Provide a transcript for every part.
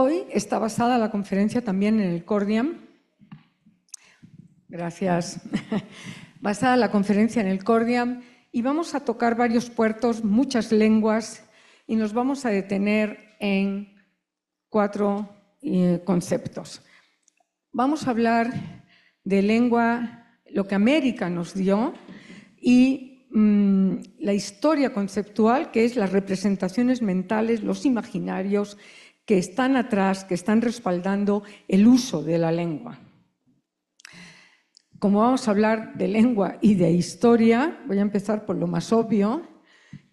Hoy está basada la conferencia también en el Cordiam. Gracias. Basada la conferencia en el Cordiam y vamos a tocar varios puertos, muchas lenguas y nos vamos a detener en 4 conceptos. Vamos a hablar de lengua, lo que América nos dio y la historia conceptual, que es las representaciones mentales, los imaginarios que están atrás, que están respaldando el uso de la lengua. Como vamos a hablar de lengua y de historia, voy a empezar por lo más obvio,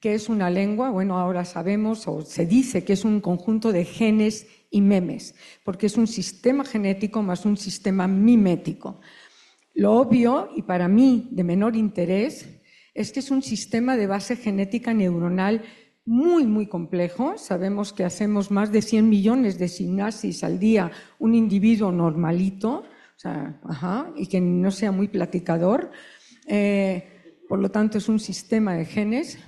que es una lengua. Bueno, ahora sabemos o se dice que es un conjunto de genes y memes, porque es un sistema genético más un sistema mimético. Lo obvio, y para mí de menor interés, es que es un sistema de base genética neuronal muy complejo. Sabemos que hacemos más de 100 millones de sinapsis al día un individuo normalito, o sea, y que no sea muy platicador. Por lo tanto, es un sistema de genes.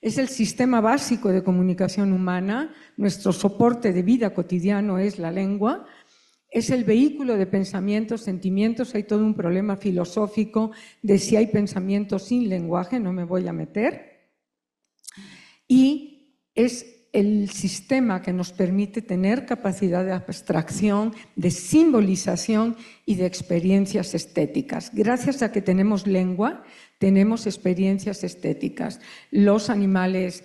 Es el sistema básico de comunicación humana. Nuestro soporte de vida cotidiano es la lengua. Es el vehículo de pensamientos, sentimientos. Hay todo un problema filosófico de si hay pensamientos sin lenguaje, no me voy a meter. Y es el sistema que nos permite tener capacidad de abstracción, de simbolización y de experiencias estéticas. Gracias a que tenemos lengua, tenemos experiencias estéticas. Los animales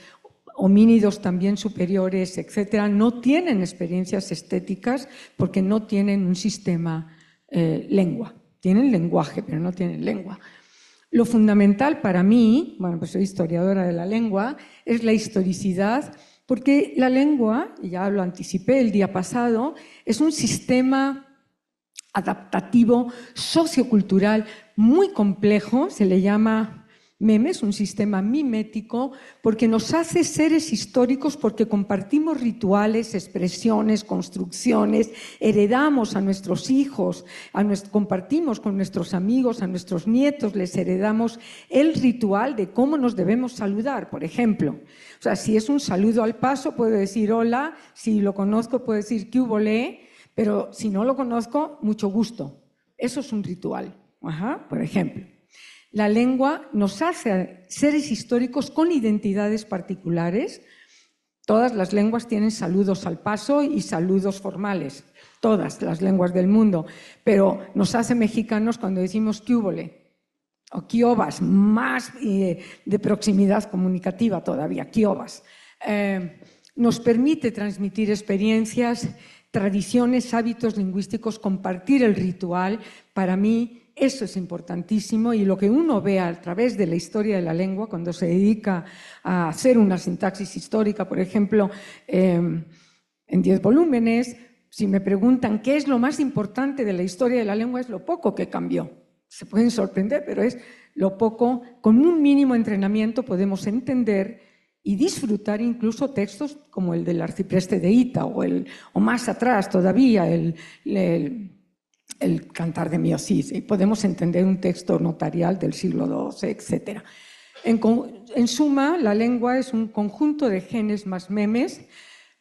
homínidos también superiores, etcétera, no tienen experiencias estéticas porque no tienen un sistema lengua. Tienen lenguaje, pero no tienen lengua. Lo fundamental para mí, bueno, pues soy historiadora de la lengua, es la historicidad, porque la lengua, y ya lo anticipé el día pasado, es un sistema adaptativo sociocultural muy complejo, se le llama memes, un sistema mimético, porque nos hace seres históricos, porque compartimos rituales, expresiones, construcciones, heredamos a nuestros hijos, compartimos con nuestros amigos, a nuestros nietos, les heredamos el ritual de cómo nos debemos saludar, por ejemplo. O sea, si es un saludo al paso, puedo decir hola, si lo conozco puedo decir qué hubo le, pero si no lo conozco, mucho gusto. Eso es un ritual, por ejemplo. La lengua nos hace seres históricos con identidades particulares. Todas las lenguas tienen saludos al paso y saludos formales, todas las lenguas del mundo, pero nos hace mexicanos cuando decimos qué húbole o qué obas, más de proximidad comunicativa todavía, qué obas. Nos permite transmitir experiencias, tradiciones, hábitos lingüísticos, compartir el ritual. Para mí eso es importantísimo, y lo que uno ve a través de la historia de la lengua cuando se dedica a hacer una sintaxis histórica, por ejemplo, en 10 volúmenes, si me preguntan qué es lo más importante de la historia de la lengua, es lo poco que cambió. Se pueden sorprender, pero es lo poco. Con un mínimo entrenamiento podemos entender y disfrutar incluso textos como el del arcipreste de Ita o más atrás todavía el Cantar de Miocid, y podemos entender un texto notarial del siglo XII, etc. En suma, la lengua es un conjunto de genes más memes.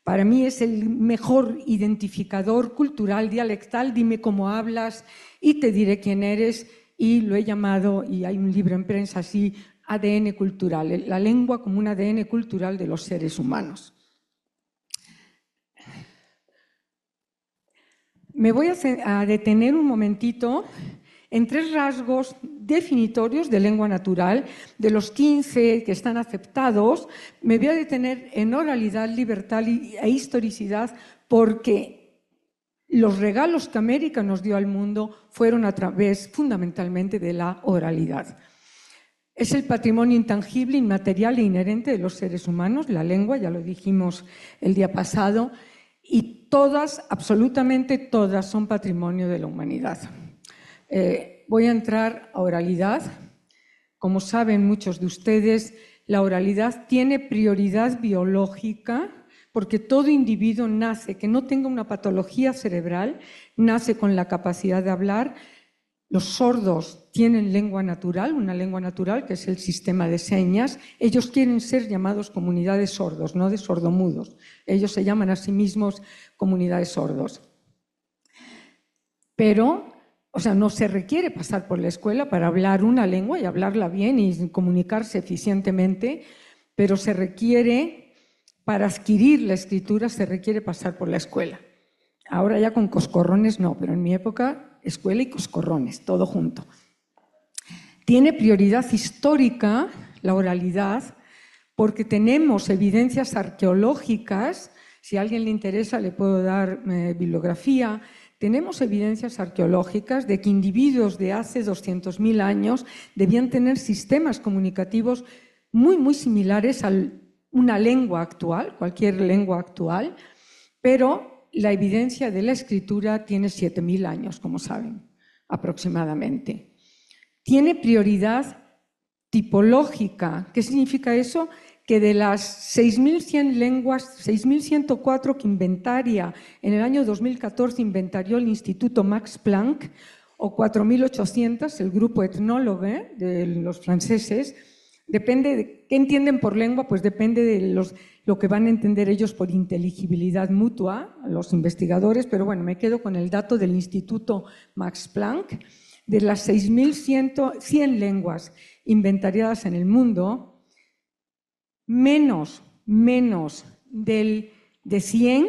Para mí es el mejor identificador cultural, dialectal. Dime cómo hablas y te diré quién eres, y lo he llamado, y hay un libro en prensa así, ADN cultural, la lengua como un ADN cultural de los seres humanos. Me voy a detener un momentito en 3 rasgos definitorios de lengua natural. De los 15 que están aceptados, me voy a detener en oralidad, libertad e historicidad, porque los regalos que América nos dio al mundo fueron a través fundamentalmente de la oralidad. Es el patrimonio intangible, inmaterial e inherente de los seres humanos, la lengua, ya lo dijimos el día pasado, y todas, absolutamente todas, son patrimonio de la humanidad. Voy a entrar a oralidad. Como saben muchos de ustedes, la oralidad tiene prioridad biológica porque todo individuo nace, que no tenga una patología cerebral, nace con la capacidad de hablar. Los sordos tienen lengua natural, una lengua natural que es el sistema de señas. Ellos quieren ser llamados comunidades sordos, no de sordomudos. Ellos se llaman a sí mismos comunidades sordos. Pero, o sea, no se requiere pasar por la escuela para hablar una lengua y hablarla bien y comunicarse eficientemente, pero se requiere, para adquirir la escritura, se requiere pasar por la escuela. Ahora ya con coscorrones no, pero en mi época, escuela y coscorrones, todo junto. Tiene prioridad histórica la oralidad porque tenemos evidencias arqueológicas. Si a alguien le interesa, le puedo dar bibliografía. Tenemos evidencias arqueológicas de que individuos de hace 200.000 años debían tener sistemas comunicativos muy, muy similares a una lengua actual, cualquier lengua actual, pero la evidencia de la escritura tiene 7.000 años, como saben, aproximadamente. Tiene prioridad tipológica. ¿Qué significa eso? Que de las 6.100 lenguas, 6.104 que inventaria en el año 2014 inventarió el Instituto Max Planck, o 4.800, el grupo Ethnologue de los franceses, depende de qué entienden por lengua, pues depende de lo que van a entender ellos por inteligibilidad mutua, los investigadores, pero bueno, me quedo con el dato del Instituto Max Planck. De las 6.100 lenguas inventariadas en el mundo, menos de 100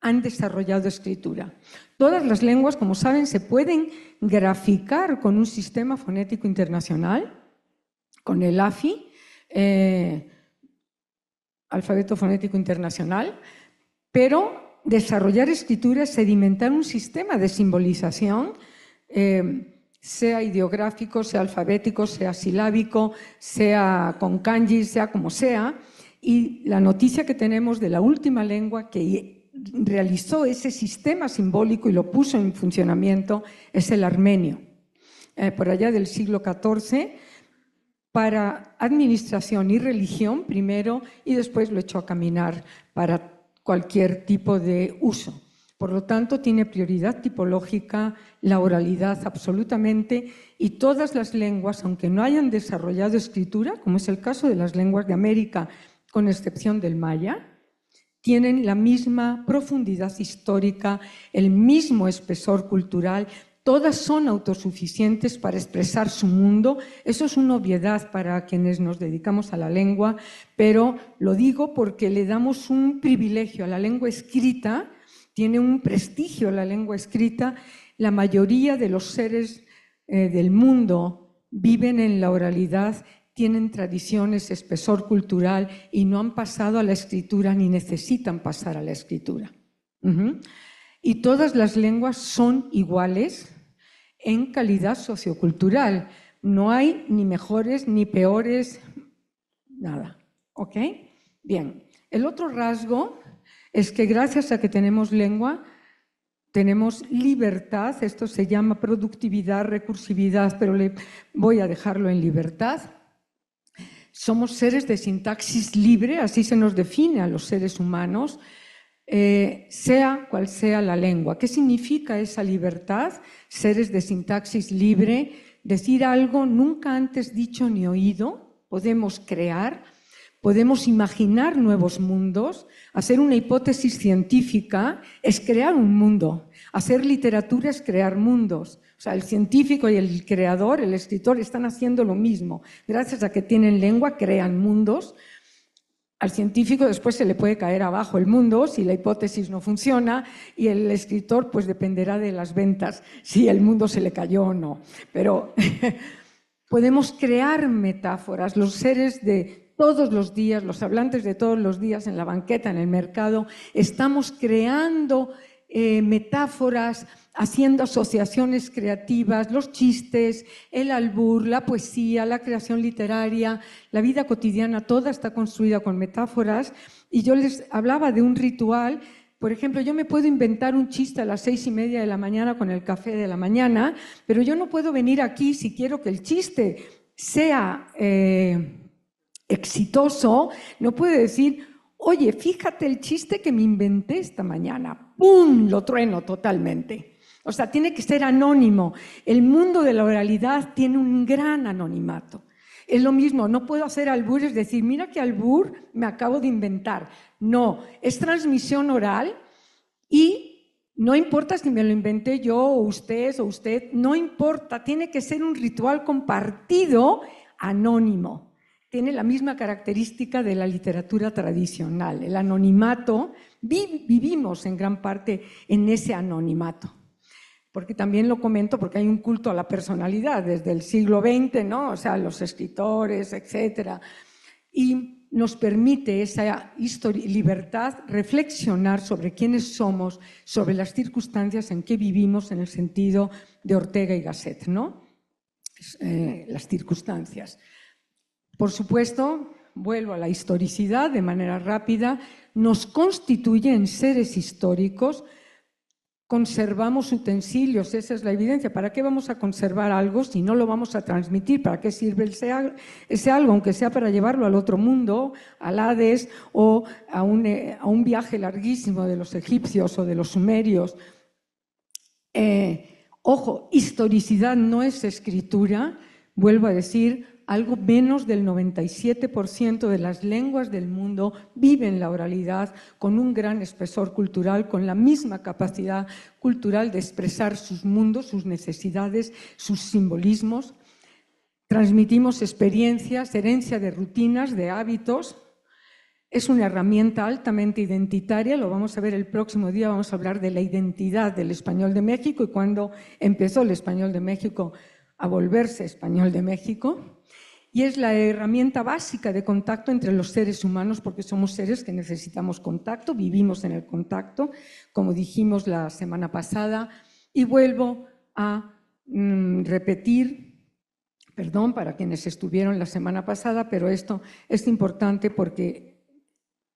han desarrollado escritura. Todas las lenguas, como saben, se pueden graficar con un sistema fonético internacional, con el AFI, Alfabeto Fonético Internacional, pero desarrollar escritura es sedimentar un sistema de simbolización, sea ideográfico, sea alfabético, sea silábico, sea con kanji, sea como sea. Y la noticia que tenemos de la última lengua que realizó ese sistema simbólico y lo puso en funcionamiento es el armenio, por allá del siglo XIV, para administración y religión primero, y después lo echó a caminar para cualquier tipo de uso. Por lo tanto, tiene prioridad tipológica, la oralidad absolutamente, y todas las lenguas, aunque no hayan desarrollado escritura, como es el caso de las lenguas de América, con excepción del maya, tienen la misma profundidad histórica, el mismo espesor cultural. Todas son autosuficientes para expresar su mundo. Eso es una obviedad para quienes nos dedicamos a la lengua, pero lo digo porque le damos un privilegio a la lengua escrita, tiene un prestigio la lengua escrita. La mayoría de los seres del mundo viven en la oralidad, tienen tradiciones, espesor cultural y no han pasado a la escritura ni necesitan pasar a la escritura. Y todas las lenguas son iguales en calidad sociocultural. No hay ni mejores ni peores, nada. ¿Ok? Bien. El otro rasgo es que gracias a que tenemos lengua, tenemos libertad. Esto se llama productividad, recursividad, pero voy a dejarlo en libertad. Somos seres de sintaxis libre, así se nos define a los seres humanos, sea cual sea la lengua. ¿Qué significa esa libertad? Seres de sintaxis libre, decir algo nunca antes dicho ni oído, podemos crear, podemos imaginar nuevos mundos. Hacer una hipótesis científica es crear un mundo. Hacer literatura es crear mundos. O sea, el científico y el creador, el escritor, están haciendo lo mismo. Gracias a que tienen lengua, crean mundos. Al científico después se le puede caer abajo el mundo si la hipótesis no funciona, y el escritor pues dependerá de las ventas, si el mundo se le cayó o no. Pero podemos crear metáforas. Los seres de todos los días, los hablantes de todos los días en la banqueta, en el mercado, estamos creando metáforas, haciendo asociaciones creativas, los chistes, el albur, la poesía, la creación literaria, la vida cotidiana, toda está construida con metáforas. Y yo les hablaba de un ritual. Por ejemplo, yo me puedo inventar un chiste a las 6:30 de la mañana con el café de la mañana, pero yo no puedo venir aquí si quiero que el chiste sea exitoso. No puedo decir: oye, fíjate el chiste que me inventé esta mañana. ¡Pum! Lo trueno totalmente. O sea, tiene que ser anónimo. El mundo de la oralidad tiene un gran anonimato. Es lo mismo, no puedo hacer albures, decir, mira qué albur me acabo de inventar. No, es transmisión oral y no importa si me lo inventé yo o usted, no importa, tiene que ser un ritual compartido anónimo. Tiene la misma característica de la literatura tradicional, el anonimato. Vivimos en gran parte en ese anonimato. Porque también lo comento porque hay un culto a la personalidad desde el siglo XX, ¿no? O sea, los escritores, etcétera. Y nos permite esa libertad reflexionar sobre quiénes somos, sobre las circunstancias en que vivimos en el sentido de Ortega y Gasset, ¿no? Las circunstancias. Por supuesto, vuelvo a la historicidad de manera rápida, nos constituye en seres históricos. Conservamos utensilios, esa es la evidencia. ¿Para qué vamos a conservar algo si no lo vamos a transmitir? ¿Para qué sirve ese algo, aunque sea para llevarlo al otro mundo, al Hades, o a un viaje larguísimo de los egipcios o de los sumerios? Ojo, historicidad no es escritura, vuelvo a decir, algo menos del 97% de las lenguas del mundo viven la oralidad con un gran espesor cultural, con la misma capacidad cultural de expresar sus mundos, sus necesidades, sus simbolismos. Transmitimos experiencias, herencia de rutinas, de hábitos. Es una herramienta altamente identitaria, lo vamos a ver el próximo día, vamos a hablar de la identidad del español de México y cuándo empezó el español de México a volverse español de México. Y es la herramienta básica de contacto entre los seres humanos porque somos seres que necesitamos contacto, vivimos en el contacto, como dijimos la semana pasada. Y vuelvo a repetir, perdón para quienes estuvieron la semana pasada, pero esto es importante porque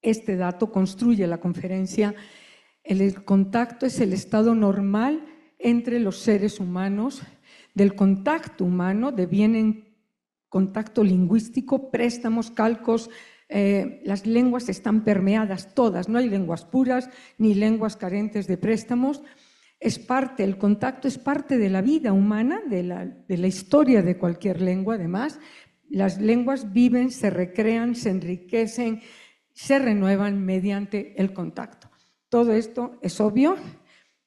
este dato construye la conferencia. El contacto es el estado normal entre los seres humanos. Del contacto humano devienen contacto lingüístico, préstamos, calcos, las lenguas están permeadas todas, no hay lenguas puras ni lenguas carentes de préstamos. El contacto es parte de la vida humana, de la historia de cualquier lengua además. Las lenguas viven, se recrean, se enriquecen, se renuevan mediante el contacto. Todo esto es obvio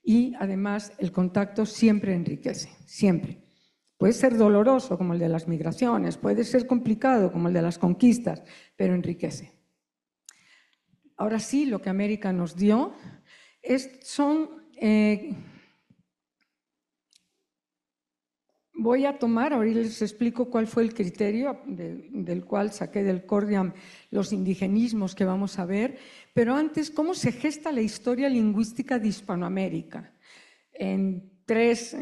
y además el contacto siempre enriquece, siempre. Puede ser doloroso como el de las migraciones, puede ser complicado como el de las conquistas, pero enriquece. Ahora sí, lo que América nos dio voy a tomar, ahora les explico cuál fue el criterio del cual saqué del Cordiam los indigenismos que vamos a ver, pero antes, ¿cómo se gesta la historia lingüística de Hispanoamérica? En 3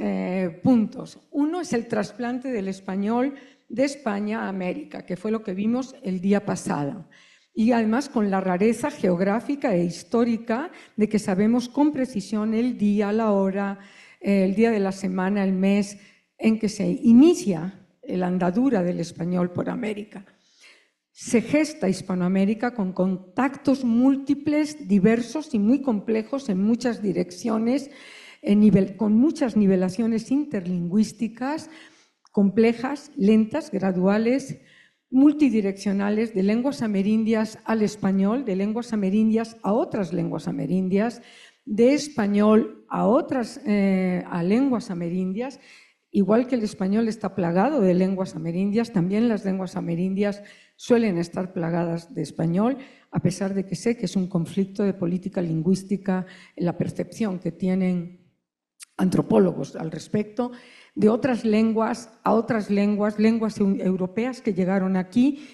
puntos. Uno es el trasplante del español de España a América, que fue lo que vimos el día pasado. Y además con la rareza geográfica e histórica de que sabemos con precisión el día, la hora, el día de la semana, el mes en que se inicia la andadura del español por América. Se gesta Hispanoamérica con contactos múltiples, diversos y muy complejos en muchas direcciones, con muchas nivelaciones interlingüísticas complejas, lentas, graduales, multidireccionales, de lenguas amerindias al español, de lenguas amerindias a otras lenguas amerindias, de español a lenguas amerindias. Igual que el español está plagado de lenguas amerindias, también las lenguas amerindias suelen estar plagadas de español, a pesar de que sé que es un conflicto de política lingüística, la percepción que tienen antropólogos al respecto, de otras lenguas a otras lenguas europeas que llegaron aquí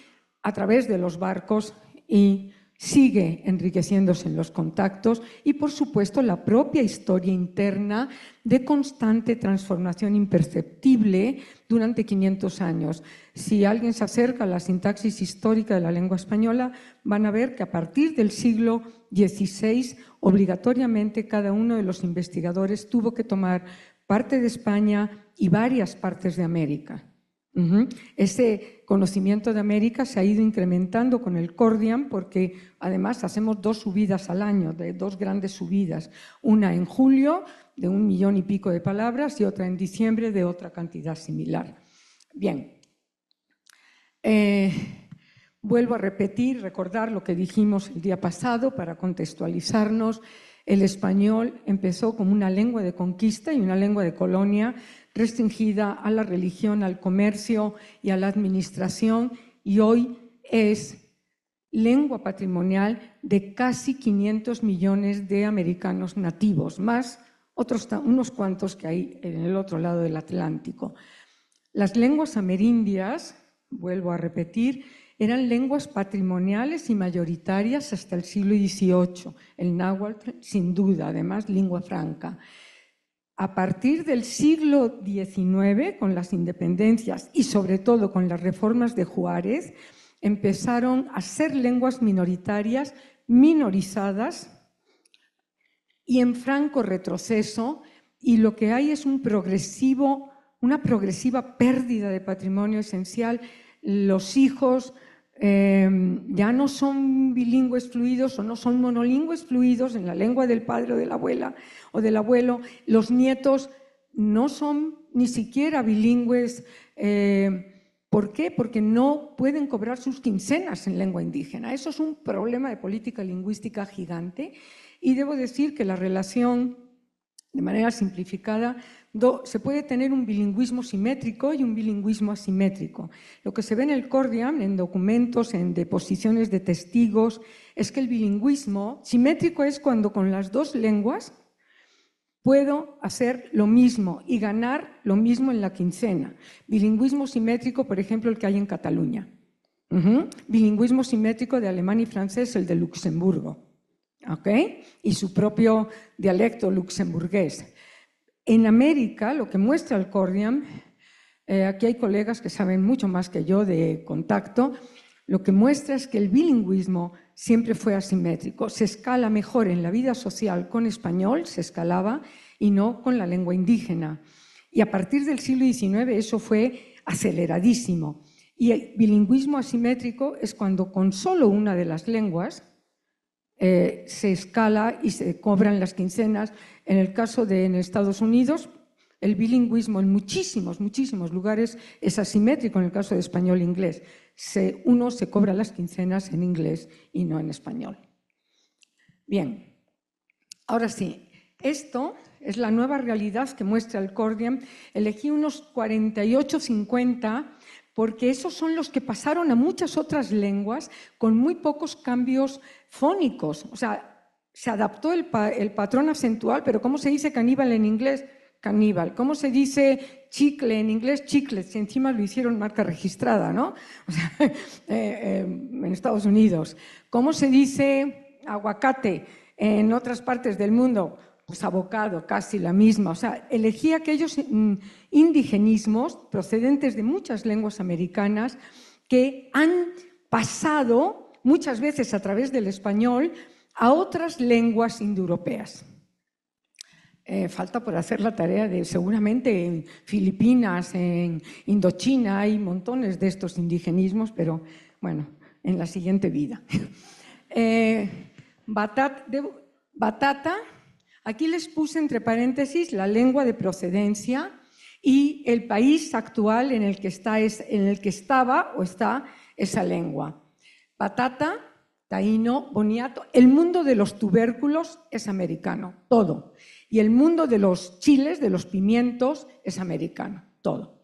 a través de los barcos y sigue enriqueciéndose en los contactos y, por supuesto, la propia historia interna de constante transformación imperceptible durante 500 años. Si alguien se acerca a la sintaxis histórica de la lengua española, van a ver que a partir del siglo XVI, obligatoriamente cada uno de los investigadores tuvo que tomar parte de España y varias partes de América. Ese conocimiento de América se ha ido incrementando con el Cordiam porque además hacemos 2 subidas al año, 2 grandes subidas, una en julio de 1 millón y pico de palabras y otra en diciembre de otra cantidad similar. Bien, vuelvo a repetir, recordar lo que dijimos el día pasado para contextualizarnos. El español empezó como una lengua de conquista y una lengua de colonia restringida a la religión, al comercio y a la administración, y hoy es lengua patrimonial de casi 500 millones de americanos nativos, más unos cuantos que hay en el otro lado del Atlántico. Las lenguas amerindias, vuelvo a repetir, eran lenguas patrimoniales y mayoritarias hasta el siglo XVIII. El náhuatl, sin duda, además, lengua franca. A partir del siglo XIX, con las independencias y sobre todo con las reformas de Juárez, empezaron a ser lenguas minoritarias, minorizadas y en franco retroceso, y lo que hay es una progresiva pérdida de patrimonio esencial. Los hijos ya no son bilingües fluidos o no son monolingües fluidos en la lengua del padre o de la abuela o del abuelo. Los nietos no son ni siquiera bilingües. ¿Por qué? Porque no pueden cobrar sus quincenas en lengua indígena. Eso es un problema de política lingüística gigante, y debo decir que la relación, de manera simplificada, se puede tener un bilingüismo simétrico y un bilingüismo asimétrico. Lo que se ve en el Cordiam, en documentos, en deposiciones de testigos, es que el bilingüismo simétrico es cuando con las 2 lenguas puedo hacer lo mismo y ganar lo mismo en la quincena. Bilingüismo simétrico, por ejemplo, el que hay en Cataluña. Bilingüismo simétrico de alemán y francés, el de Luxemburgo. ¿Okay? Y su propio dialecto luxemburgués. En América, lo que muestra el Cordiam, aquí hay colegas que saben mucho más que yo de contacto, lo que muestra es que el bilingüismo siempre fue asimétrico. Se escala mejor en la vida social con español, se escalaba, y no con la lengua indígena. Y a partir del siglo XIX eso fue aceleradísimo. Y el bilingüismo asimétrico es cuando con solo una de las lenguas se escala y se cobran las quincenas. En el caso de en Estados Unidos, el bilingüismo en muchísimos lugares es asimétrico en el caso de español e inglés. Uno se cobra las quincenas en inglés y no en español. Bien, ahora sí, esto es la nueva realidad que muestra el Cordiam. Elegí unos 48, 50, porque esos son los que pasaron a muchas otras lenguas con muy pocos cambios fónicos. O sea, se adaptó el patrón acentual, pero ¿cómo se dice caníbal en inglés? Caníbal. ¿Cómo se dice chicle en inglés? Chiclet, si encima lo hicieron marca registrada, ¿no? O sea, en Estados Unidos. ¿Cómo se dice aguacate en otras partes del mundo? Pues abocado, casi la misma. O sea, elegí aquellos indigenismos procedentes de muchas lenguas americanas que han pasado muchas veces a través del español a otras lenguas indoeuropeas. Falta por hacer la tarea de, seguramente en Filipinas, en Indochina, hay montones de estos indigenismos, pero bueno, en la siguiente vida. Batata, aquí les puse entre paréntesis la lengua de procedencia y el país actual en el que estaba o está esa lengua. Batata, taíno, boniato, el mundo de los tubérculos es americano, todo. Y el mundo de los chiles, de los pimientos, es americano, todo.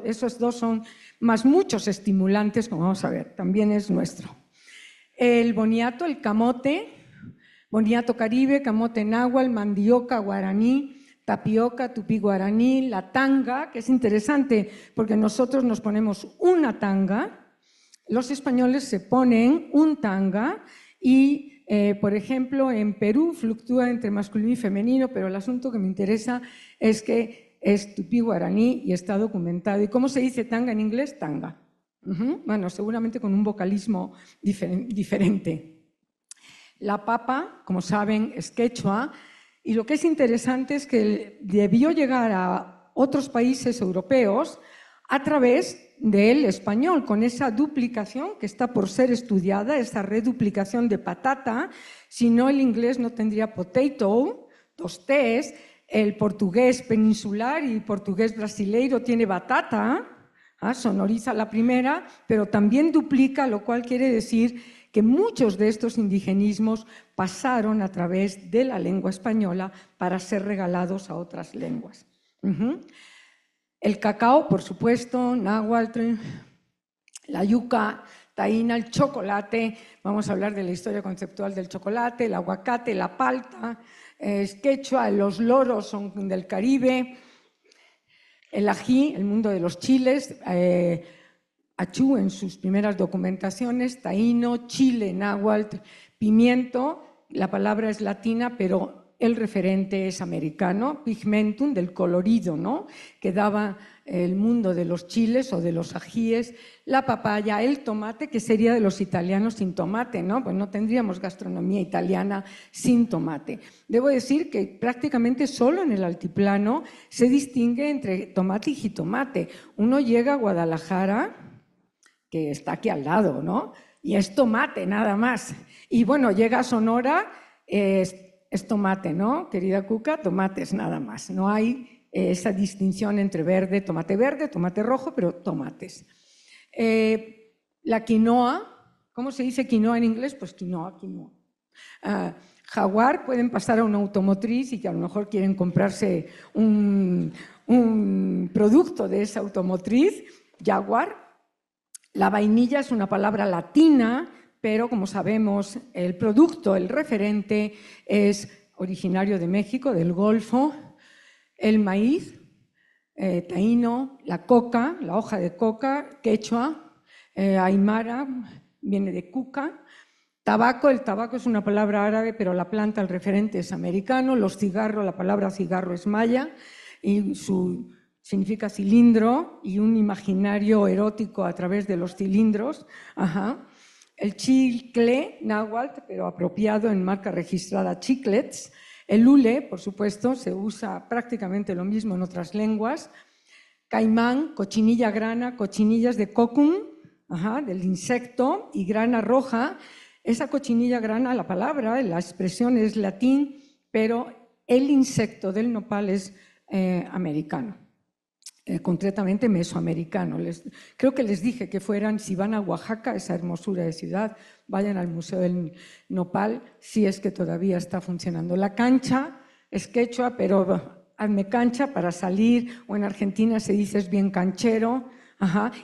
Esos 2 son, más muchos estimulantes, como vamos a ver, también es nuestro. El boniato, el camote, boniato caribe, camote náhuatl, mandioca, guaraní, tapioca, tupí guaraní, la tanga, que es interesante porque nosotros nos ponemos una tanga, los españoles se ponen un tanga y por ejemplo, en Perú fluctúa entre masculino y femenino, pero el asunto que me interesa es que es tupí guaraní y está documentado. ¿Y cómo se dice tanga en inglés? Tanga. Bueno, seguramente con un vocalismo diferente. La papa, como saben, es quechua, y lo que es interesante es que debió llegar a otros países europeos a través del español, con esa duplicación que está por ser estudiada, esa reduplicación de patata. Si no, el inglés no tendría potato, dos T's. El portugués peninsular y portugués brasileiro tiene batata, sonoriza la primera, pero también duplica, lo cual quiere decir que muchos de estos indigenismos pasaron a través de la lengua española para ser regalados a otras lenguas. El cacao, por supuesto, náhuatl, la yuca, taína, el chocolate. Vamos a hablar de la historia conceptual del chocolate, el aguacate, la palta, quechua, los loros son del Caribe, el ají, el mundo de los chiles, achú en sus primeras documentaciones, taíno, chile, náhuatl, pimiento. La palabra es latina, pero el referente es americano, pigmentum, del colorido, ¿no?, que daba el mundo de los chiles o de los ajíes, la papaya, el tomate, que sería de los italianos sin tomate, ¿no? Pues no tendríamos gastronomía italiana sin tomate. Debo decir que prácticamente solo en el altiplano se distingue entre tomate y jitomate. Uno llega a Guadalajara, que está aquí al lado, ¿no?, y es tomate nada más. Y bueno, llega a Sonora, es tomate, ¿no, querida Cuca? Tomates nada más. No hay esa distinción entre verde, tomate rojo, pero tomates. La quinoa, ¿cómo se dice quinoa en inglés? Pues quinoa. Jaguar, pueden pasar a una automotriz y que a lo mejor quieren comprarse un producto de esa automotriz, Jaguar. La vainilla es una palabra latina, pero como sabemos, el producto, el referente, es originario de México, del Golfo. El maíz, taíno, la coca, la hoja de coca, quechua, aymara, viene de cuca. Tabaco, el tabaco es una palabra árabe, pero la planta, el referente es americano. Los cigarros, la palabra cigarro es maya y significa cilindro y un imaginario erótico a través de los cilindros. El chicle, náhuatl, pero apropiado en marca registrada chiclets. El hule, por supuesto, se usa prácticamente lo mismo en otras lenguas. Caimán, cochinilla grana, cochinillas de cocum, del insecto, y grana roja. Esa cochinilla grana, la palabra, la expresión es latín, pero el insecto del nopal es americano. Concretamente mesoamericano. Creo que les dije que fueran, si van a Oaxaca, esa hermosura de ciudad, vayan al Museo del Nopal, si es que todavía está funcionando. La cancha es quechua, pero hazme cancha para salir, o en Argentina se dice es bien canchero,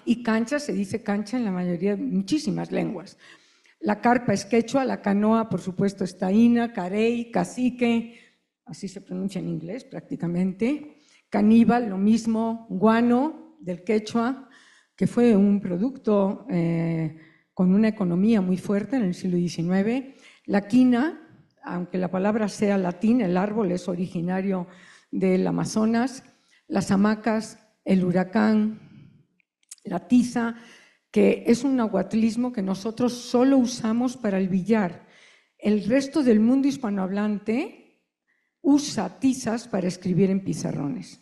y cancha se dice cancha en la mayoría, muchísimas lenguas. La carpa es quechua, la canoa, por supuesto, es taína, carey, cacique, así se pronuncia en inglés prácticamente. Caníbal, lo mismo. Guano, del quechua, que fue un producto con una economía muy fuerte en el siglo XIX. La quina, aunque la palabra sea latín, el árbol es originario del Amazonas. Las hamacas, el huracán, la tiza, que es un nahuatlismo que nosotros solo usamos para el billar. El resto del mundo hispanohablante usa tizas para escribir en pizarrones.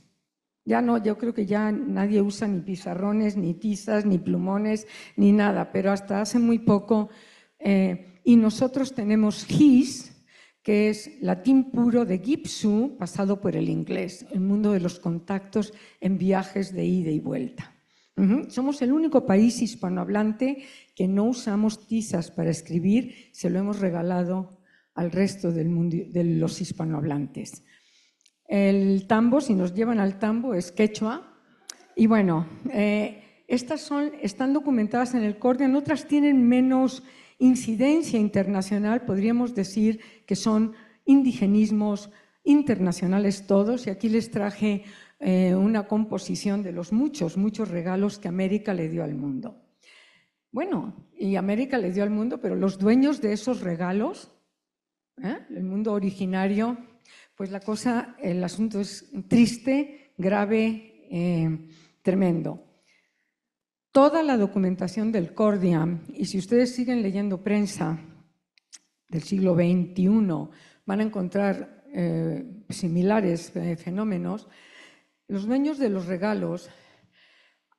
Ya no, yo creo que ya nadie usa ni pizarrones, ni tizas, ni plumones, ni nada, pero hasta hace muy poco. Y nosotros tenemos gis, que es latín puro de gipsu, pasado por el inglés, el mundo de los contactos en viajes de ida y vuelta. Somos el único país hispanohablante que no usamos tizas para escribir, se lo hemos regalado al resto del mundo, de los hispanohablantes. El tambo, si nos llevan al tambo, es quechua. Y bueno, estas están documentadas en el Cordian, otras tienen menos incidencia internacional, podríamos decir que son indigenismos internacionales todos, y aquí les traje una composición de los muchos regalos que América le dio al mundo. Bueno, y América le dio al mundo, pero los dueños de esos regalos, el mundo originario, pues la cosa, el asunto es triste, grave, tremendo. Toda la documentación del Cordian, y si ustedes siguen leyendo prensa del siglo XXI, van a encontrar similares fenómenos. Los dueños de los regalos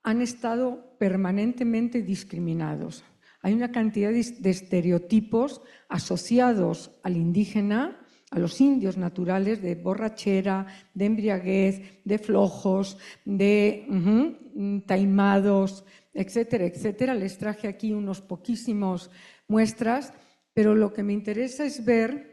han estado permanentemente discriminados. Hay una cantidad de estereotipos asociados al indígena, a los indios naturales, de borrachera, de embriaguez, de flojos, de taimados, etcétera, etcétera. Les traje aquí unos poquísimos muestras, pero lo que me interesa es ver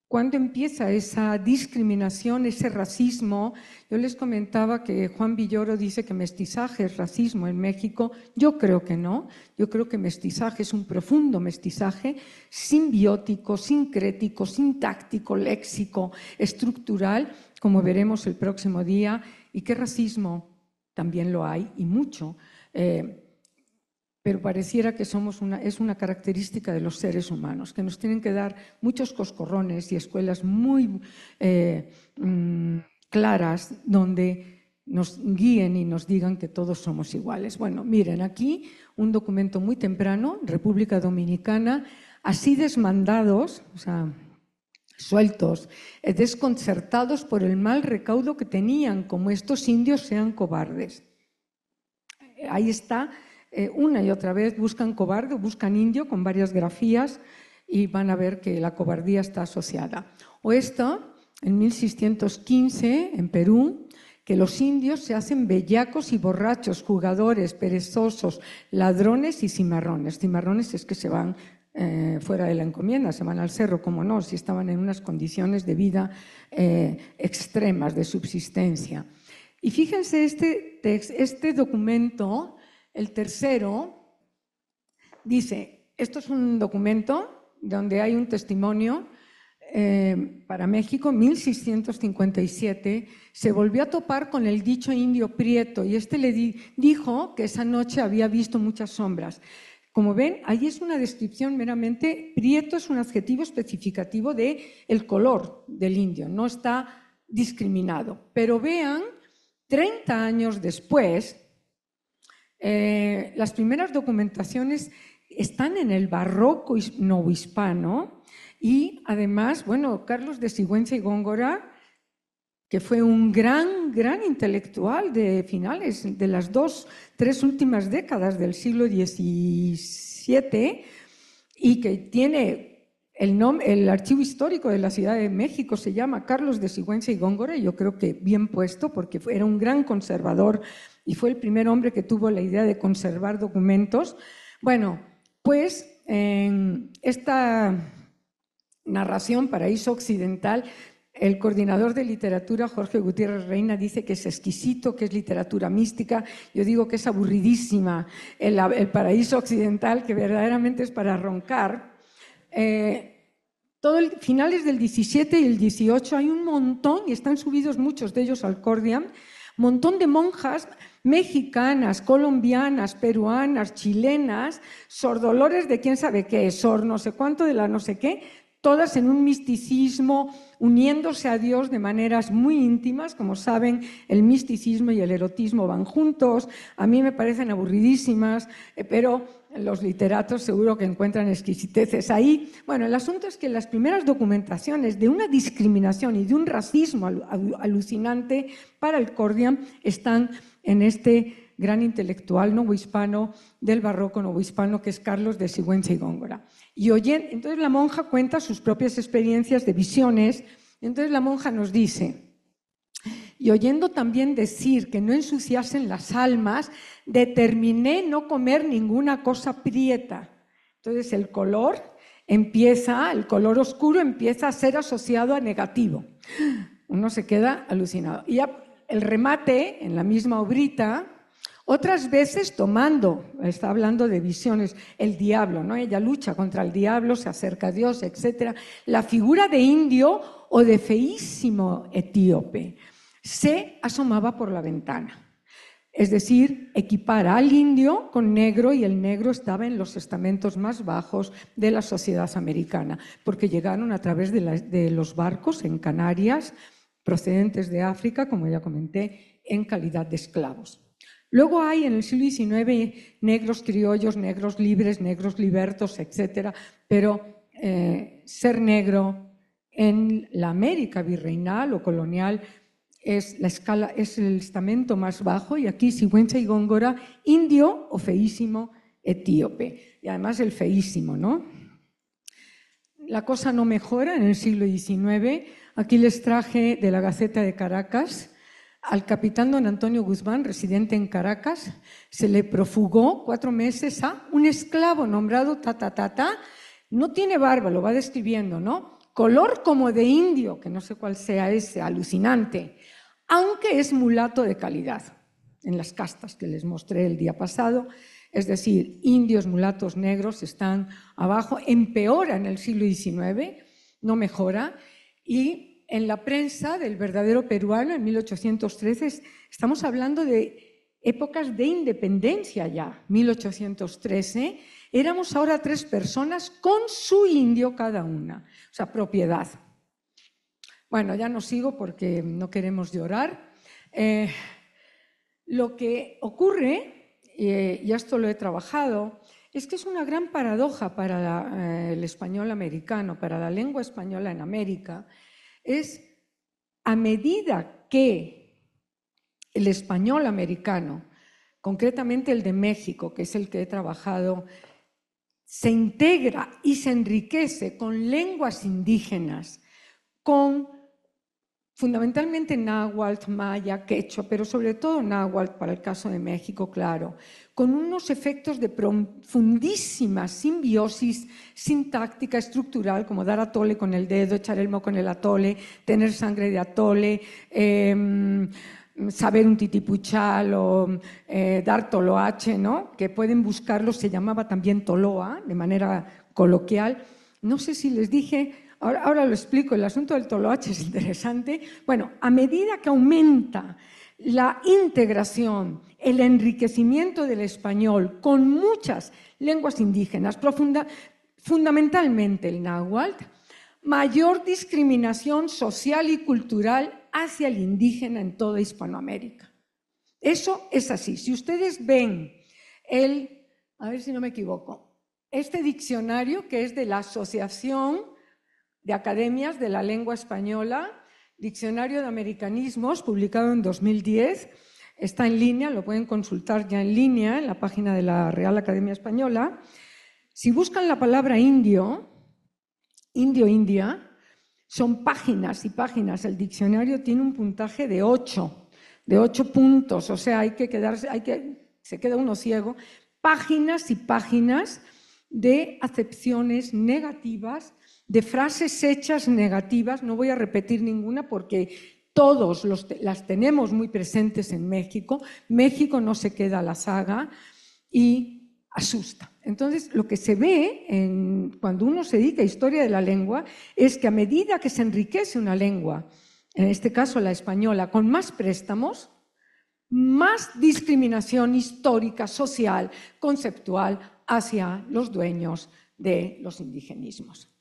cuándo empieza esa discriminación, ese racismo. Yo les comentaba que Juan Villoro dice que mestizaje es racismo en México. Yo creo que no. Yo creo que mestizaje es un profundo mestizaje simbiótico, sincrético, sintáctico, léxico, estructural, como veremos el próximo día, y que racismo también lo hay, y mucho. Pero pareciera que es una característica de los seres humanos, que nos tienen que dar muchos coscorrones y escuelas muy claras donde nos guíen y nos digan que todos somos iguales. Bueno, miren, aquí un documento muy temprano, República Dominicana, así desmandados, o sea, sueltos, desconcertados por el mal recaudo que tenían, como estos indios sean cobardes. Ahí está. Una y otra vez buscan cobarde, buscan indio con varias grafías y van a ver que la cobardía está asociada. O esto, en 1615, en Perú, que los indios se hacen bellacos y borrachos, jugadores, perezosos, ladrones y cimarrones. Cimarrones es que se van fuera de la encomienda, se van al cerro, como no, si estaban en unas condiciones de vida extremas, de subsistencia. Y fíjense este documento. El tercero dice, esto es un documento donde hay un testimonio para México, 1657, se volvió a topar con el dicho indio prieto y le dijo que esa noche había visto muchas sombras. Como ven, ahí es una descripción meramente, prieto es un adjetivo especificativo del color del indio, no está discriminado. Pero vean, 30 años después, las primeras documentaciones están en el barroco novohispano y además, bueno, Carlos de Sigüenza y Góngora, que fue un gran intelectual de finales de las 2-3 últimas décadas del siglo XVII y que tiene el archivo histórico de la Ciudad de México, se llama Carlos de Sigüenza y Góngora, y yo creo que bien puesto porque era un gran conservador y fue el primer hombre que tuvo la idea de conservar documentos. Bueno, pues en esta narración Paraíso Occidental, el coordinador de literatura, Jorge Gutiérrez Reina, dice que es exquisito, que es literatura mística. Yo digo que es aburridísima el Paraíso Occidental, que verdaderamente es para roncar. Finales del 17 y el 18 hay un montón, y están subidos muchos de ellos al Cordiam, montón de monjas mexicanas, colombianas, peruanas, chilenas, sordolores de quién sabe qué, sor no sé cuánto de la no sé qué, todas en un misticismo, uniéndose a Dios de maneras muy íntimas. Como saben, el misticismo y el erotismo van juntos. A mí me parecen aburridísimas, pero los literatos seguro que encuentran exquisiteces ahí. Bueno, el asunto es que las primeras documentaciones de una discriminación y de un racismo alucinante para el Cordiam están en este gran intelectual novohispano del barroco novohispano, que es Carlos de Sigüenza y Góngora. Y entonces la monja cuenta sus propias experiencias de visiones. Entonces la monja nos dice: y oyendo también decir que no ensuciasen las almas, determiné no comer ninguna cosa prieta. Entonces el color oscuro empieza a ser asociado a negativo. Uno se queda alucinado. Y ya el remate, en la misma obrita, otras veces está hablando de visiones, el diablo, ¿no? Ella lucha contra el diablo, se acerca a Dios, etc. La figura de indio o de feísimo etíope se asomaba por la ventana. Es decir, equipara al indio con negro, y el negro estaba en los estamentos más bajos de la sociedad americana, porque llegaron a través de los barcos en Canarias, procedentes de África, como ya comenté, en calidad de esclavos. Luego hay en el siglo XIX negros criollos, negros libres, negros libertos, etc. Pero ser negro en la América virreinal o colonial es la escala, es el estamento más bajo, y aquí Sigüenza y Góngora, indio o feísimo etíope. Y además el feísimo, ¿no? La cosa no mejora en el siglo XIX. Aquí les traje de la Gaceta de Caracas al capitán don Antonio Guzmán, residente en Caracas. Se le profugó 4 meses a un esclavo nombrado Tatatata. No tiene barba, lo va describiendo, ¿no? Color como de indio, que no sé cuál sea ese, alucinante, aunque es mulato de calidad, en las castas que les mostré el día pasado. Es decir, indios, mulatos, negros están abajo, empeora en el siglo XIX, no mejora, y en la prensa del verdadero peruano, en 1813, estamos hablando de épocas de independencia ya, 1813, éramos ahora 3 personas con su indio cada una, o sea, propiedad. Bueno, ya no sigo porque no queremos llorar. Lo que ocurre, y esto lo he trabajado, es que es una gran paradoja para el español americano, para la lengua española en América, es a medida que el español americano, concretamente el de México, que es el que he trabajado, se integra y se enriquece con lenguas indígenas, con fundamentalmente náhuatl, maya, quechua, pero sobre todo náhuatl para el caso de México, claro, con unos efectos de profundísima simbiosis sintáctica, estructural, como dar atole con el dedo, echar el moco en el atole, tener sangre de atole, saber un titipuchal o dar toloache, ¿no? Que pueden buscarlo, se llamaba también toloa, de manera coloquial. No sé si les dije... Ahora lo explico, el asunto del toloache es interesante. Bueno, a medida que aumenta la integración, el enriquecimiento del español con muchas lenguas indígenas, fundamentalmente el náhuatl, mayor discriminación social y cultural hacia el indígena en toda Hispanoamérica. Eso es así. Si ustedes ven a ver si no me equivoco, este diccionario que es de la Asociación de Academias de la Lengua Española, Diccionario de Americanismos, publicado en 2010, está en línea, lo pueden consultar ya en línea en la página de la Real Academia Española. Si buscan la palabra indio, india, son páginas y páginas. El diccionario tiene un puntaje de 8 puntos, o sea, se queda uno ciego. Páginas y páginas de acepciones negativas, de frases hechas negativas. No voy a repetir ninguna porque todos las tenemos muy presentes en México. México no se queda a la saga y asusta. Entonces, lo que se ve cuando uno se dedica a historia de la lengua es que a medida que se enriquece una lengua, en este caso la española, con más préstamos, más discriminación histórica, social, conceptual hacia los dueños de los indigenismos.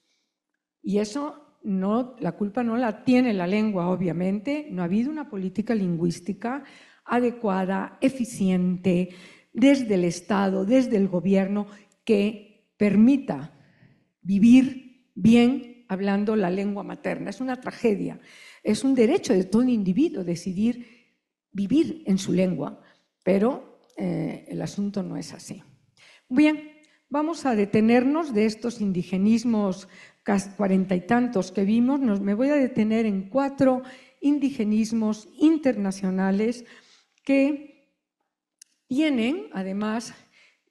Y eso la culpa no la tiene la lengua, obviamente. No ha habido una política lingüística adecuada, eficiente, desde el Estado, desde el gobierno, que permita vivir bien hablando la lengua materna. Es una tragedia. Es un derecho de todo individuo decidir vivir en su lengua, pero el asunto no es así. Bien, vamos a detenernos de estos indigenismos 40 y tantos que vimos. Me voy a detener en 4 indigenismos internacionales que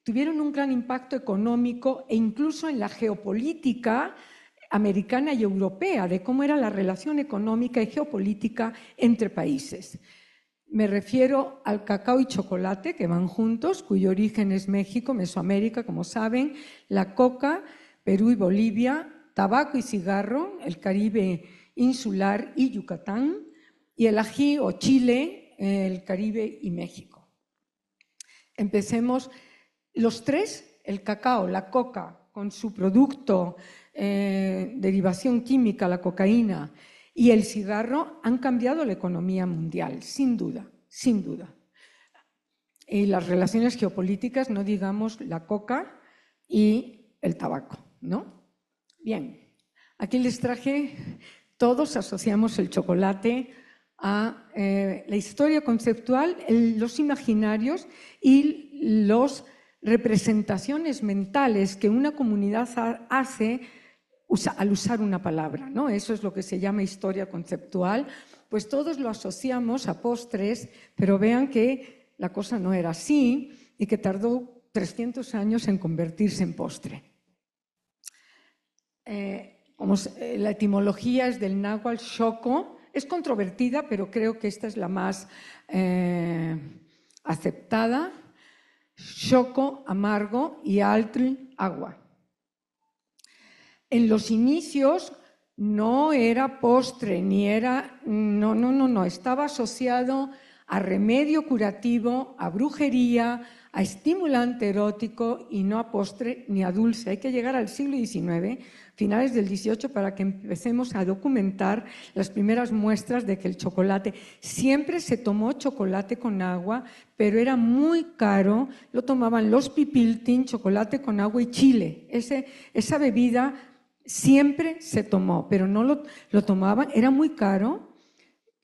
tuvieron un gran impacto económico e incluso en la geopolítica americana y europea, de cómo era la relación económica y geopolítica entre países. Me refiero al cacao y chocolate, que van juntos, cuyo origen es México, Mesoamérica, como saben, la coca, Perú y Bolivia, tabaco y cigarro, el Caribe insular y Yucatán, y el ají o chile, el Caribe y México. Empecemos. Los 3, el cacao, la coca, con su producto, derivación química, la cocaína, y el cigarro, han cambiado la economía mundial, sin duda, sin duda. Y las relaciones geopolíticas, no digamos la coca y el tabaco, ¿no? Bien, aquí les traje, todos asociamos el chocolate a la historia conceptual, los imaginarios y las representaciones mentales que una comunidad hace al usar una palabra, ¿no? Eso es lo que se llama historia conceptual. Pues todos lo asociamos a postres, pero vean que la cosa no era así y que tardó 300 años en convertirse en postre. La etimología es del náhuatl xoco. Es controvertida, pero creo que esta es la más aceptada. Xoco, amargo, y altl, agua. En los inicios no era postre, ni era... No. Estaba asociado a remedio curativo, a brujería, a estimulante erótico y no a postre ni a dulce. Hay que llegar al siglo XIX, finales del XVIII, para que empecemos a documentar las primeras muestras de que el chocolate... Siempre se tomó chocolate con agua, pero era muy caro. Lo tomaban los pipiltin, chocolate con agua y chile. Esa bebida siempre se tomó, pero no lo tomaban, era muy caro.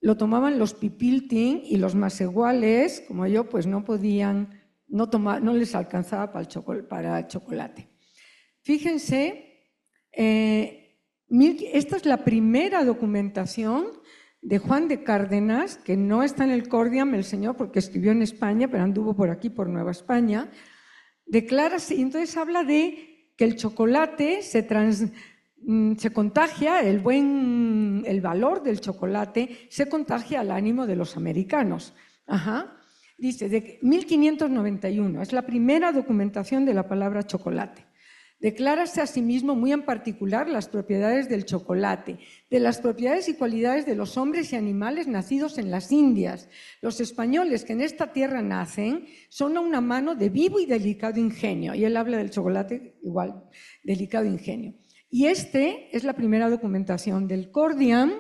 Lo tomaban los pipiltin y los masiguales, como yo, pues no podían, no les alcanzaba para el chocolate. Fíjense, esta es la primera documentación de Juan de Cárdenas, que no está en el Cordiam, el señor, porque escribió en España, pero anduvo por aquí, por Nueva España. Y entonces habla de que el chocolate se contagia, el valor del chocolate se contagia al ánimo de los americanos. Dice, de 1591, es la primera documentación de la palabra chocolate. Declárase a sí mismo muy en particular las propiedades del chocolate, de las propiedades y cualidades de los hombres y animales nacidos en las Indias. Los españoles que en esta tierra nacen son a una mano de vivo y delicado ingenio. Y él habla del chocolate igual, delicado ingenio. Y es la primera documentación del Cordiam,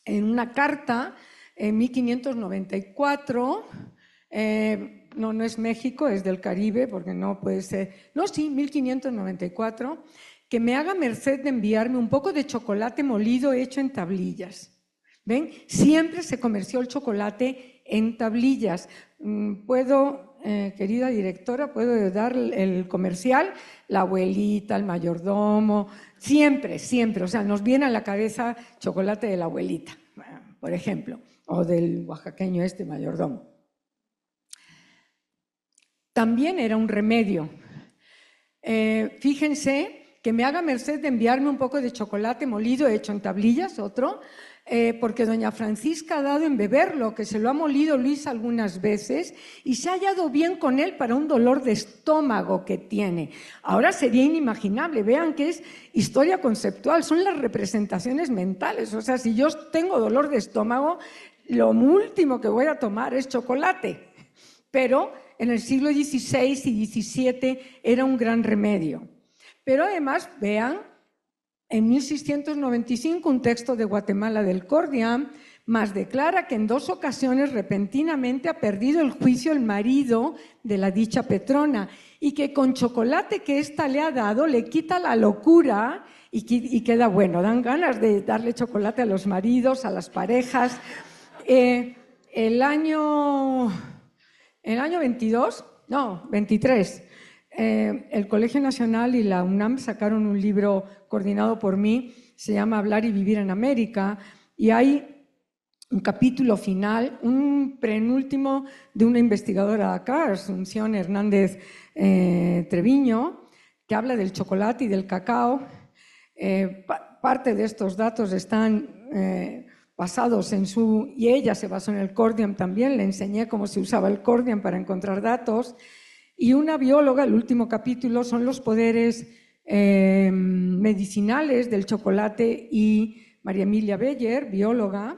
en una carta en 1594. No es México, es del Caribe, porque no puede ser. No, sí, 1594. Que me haga merced de enviarme un poco de chocolate molido hecho en tablillas. ¿Ven? Siempre se comerció el chocolate en tablillas. Querida directora, puedo dar el comercial, la abuelita, el mayordomo, siempre. O sea, nos viene a la cabeza chocolate de la abuelita, por ejemplo, o del oaxaqueño mayordomo. También era un remedio. Fíjense, que me haga merced de enviarme un poco de chocolate molido hecho en tablillas, porque doña Francisca ha dado en beberlo, que se lo ha molido Luis algunas veces y se ha hallado bien con él para un dolor de estómago que tiene. Ahora sería inimaginable. Vean que es historia conceptual, son las representaciones mentales. O sea, si yo tengo dolor de estómago, lo último que voy a tomar es chocolate. Pero en el siglo XVI y XVII era un gran remedio. Pero además, vean, en 1695 un texto de Guatemala del Cordiam más declara que en 2 ocasiones repentinamente ha perdido el juicio el marido de la dicha Petrona y que con chocolate que ésta le ha dado le quita la locura y queda bueno. Dan ganas de darle chocolate a los maridos, a las parejas. El año 23, el Colegio Nacional y la UNAM sacaron un libro coordinado por mí, se llama Hablar y Vivir en América, y hay un capítulo final, un penúltimo de una investigadora de acá, Asunción Hernández Treviño, que habla del chocolate y del cacao. Parte de estos datos están basados y ella se basó en el Cordiam también, le enseñé cómo se usaba el Cordiam para encontrar datos. Y una bióloga, el último capítulo, son los poderes medicinales del chocolate, y María Emilia Beller, bióloga,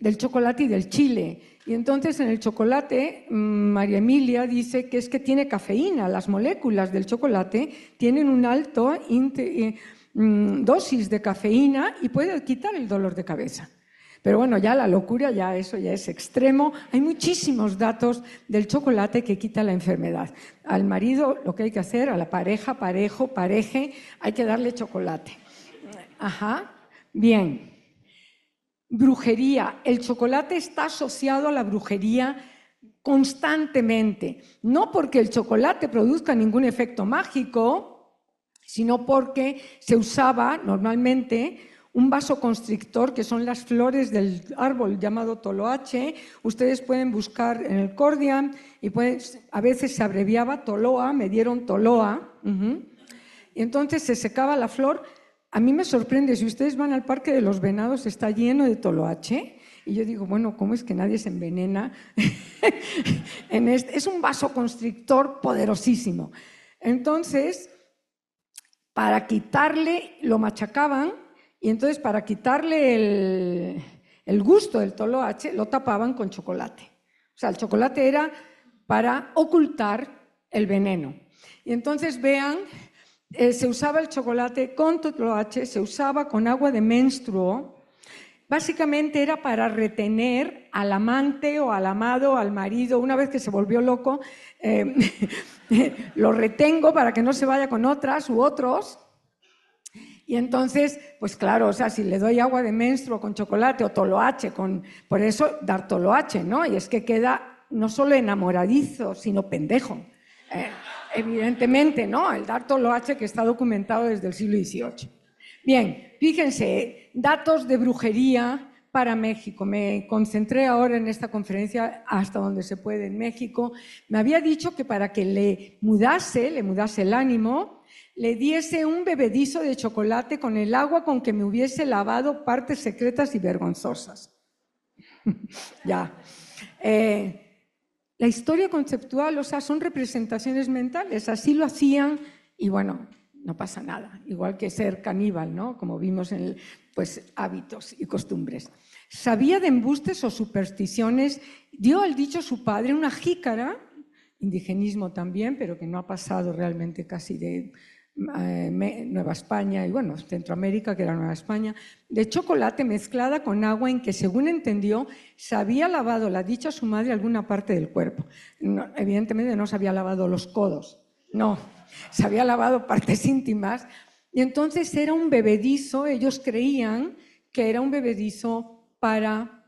del chocolate y del chile. Y entonces en el chocolate, María Emilia dice que es que tiene cafeína, las moléculas del chocolate tienen un alto dosis de cafeína y puede quitar el dolor de cabeza. Pero bueno, ya la locura, eso ya es extremo. Hay muchísimos datos del chocolate que quita la enfermedad. Al marido lo que hay que hacer, a la pareja, pareje, hay que darle chocolate. Bien. brujería. El chocolate está asociado a la brujería constantemente, no porque el chocolate produzca ningún efecto mágico, sino porque se usaba normalmente un vasoconstrictor, que son las flores del árbol llamado toloache. Ustedes pueden buscar en el Cordiam y a veces se abreviaba Toloa, me dieron Toloa. Y entonces se secaba la flor. A mí me sorprende, si ustedes van al Parque de los Venados, está lleno de toloache. Y yo digo, bueno, ¿cómo es que nadie se envenena? Es un vasoconstrictor poderosísimo. Entonces, para quitarle, lo machacaban, y entonces para quitarle el gusto del toloache, lo tapaban con chocolate. O sea, el chocolate era para ocultar el veneno. Y entonces vean, se usaba el chocolate con toloache, se usaba con agua de menstruo. Básicamente era para retener al amante o al amado, al marido. Una vez que se volvió loco, lo retengo para que no se vaya con otras u otros. Y entonces, pues claro, o sea, si le doy agua de menstruo con chocolate o toloache, por eso dar toloache, ¿no? Y es que queda no solo enamoradizo, sino pendejo. Evidentemente, ¿no? El dar toloache, que está documentado desde el siglo XVIII. Bien, fíjense, datos de brujería para México. Me concentré ahora en esta conferencia hasta donde se puede en México. Me había dicho que para que le mudase el ánimo, le diese un bebedizo de chocolate con el agua con que me hubiese lavado partes secretas y vergonzosas. Ya. La historia conceptual, o sea, son representaciones mentales, así lo hacían y bueno, no pasa nada. Igual que ser caníbal, ¿no? Como vimos en hábitos y costumbres. Sabía de embustes o supersticiones, dio al dicho su padre una jícara, indigenismo también, pero que no ha pasado realmente casi de Nueva España y bueno, Centroamérica, que era Nueva España, de chocolate mezclada con agua en que, según entendió, se había lavado la dicha a su madre alguna parte del cuerpo. No, evidentemente no se había lavado los codos, no, se había lavado partes íntimas y entonces era un bebedizo. Ellos creían que era un bebedizo para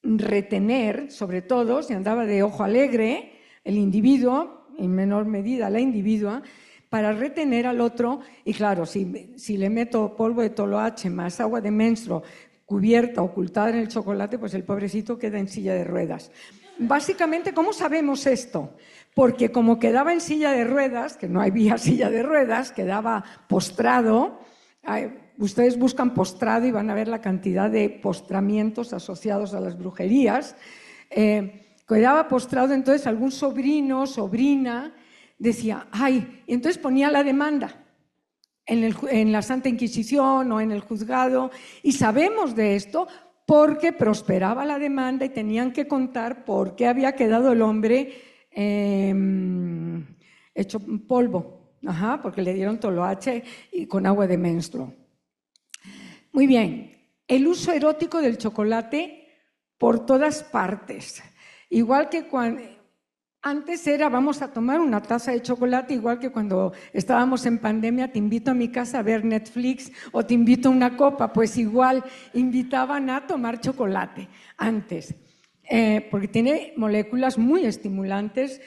retener, sobre todo, si andaba de ojo alegre, el individuo, en menor medida la individua, para retener al otro. Y claro, si le meto polvo de toloache más agua de menstruo cubierta, ocultada en el chocolate, pues el pobrecito queda en silla de ruedas. Básicamente, ¿cómo sabemos esto? Porque como quedaba en silla de ruedas, que no había silla de ruedas, quedaba postrado. Ustedes buscan postrado y van a ver la cantidad de postramientos asociados a las brujerías. Quedaba postrado, entonces algún sobrino, sobrina, decía, ay, y entonces ponía la demanda en la Santa Inquisición o en el juzgado, y sabemos de esto porque prosperaba la demanda y tenían que contar por qué había quedado el hombre hecho polvo, porque le dieron toloache y con agua de menstruo. Muy bien, el uso erótico del chocolate por todas partes, igual que cuando... Antes era, vamos a tomar una taza de chocolate, igual que cuando estábamos en pandemia, te invito a mi casa a ver Netflix o te invito a una copa, pues igual invitaban a tomar chocolate antes, porque tiene moléculas muy estimulantes,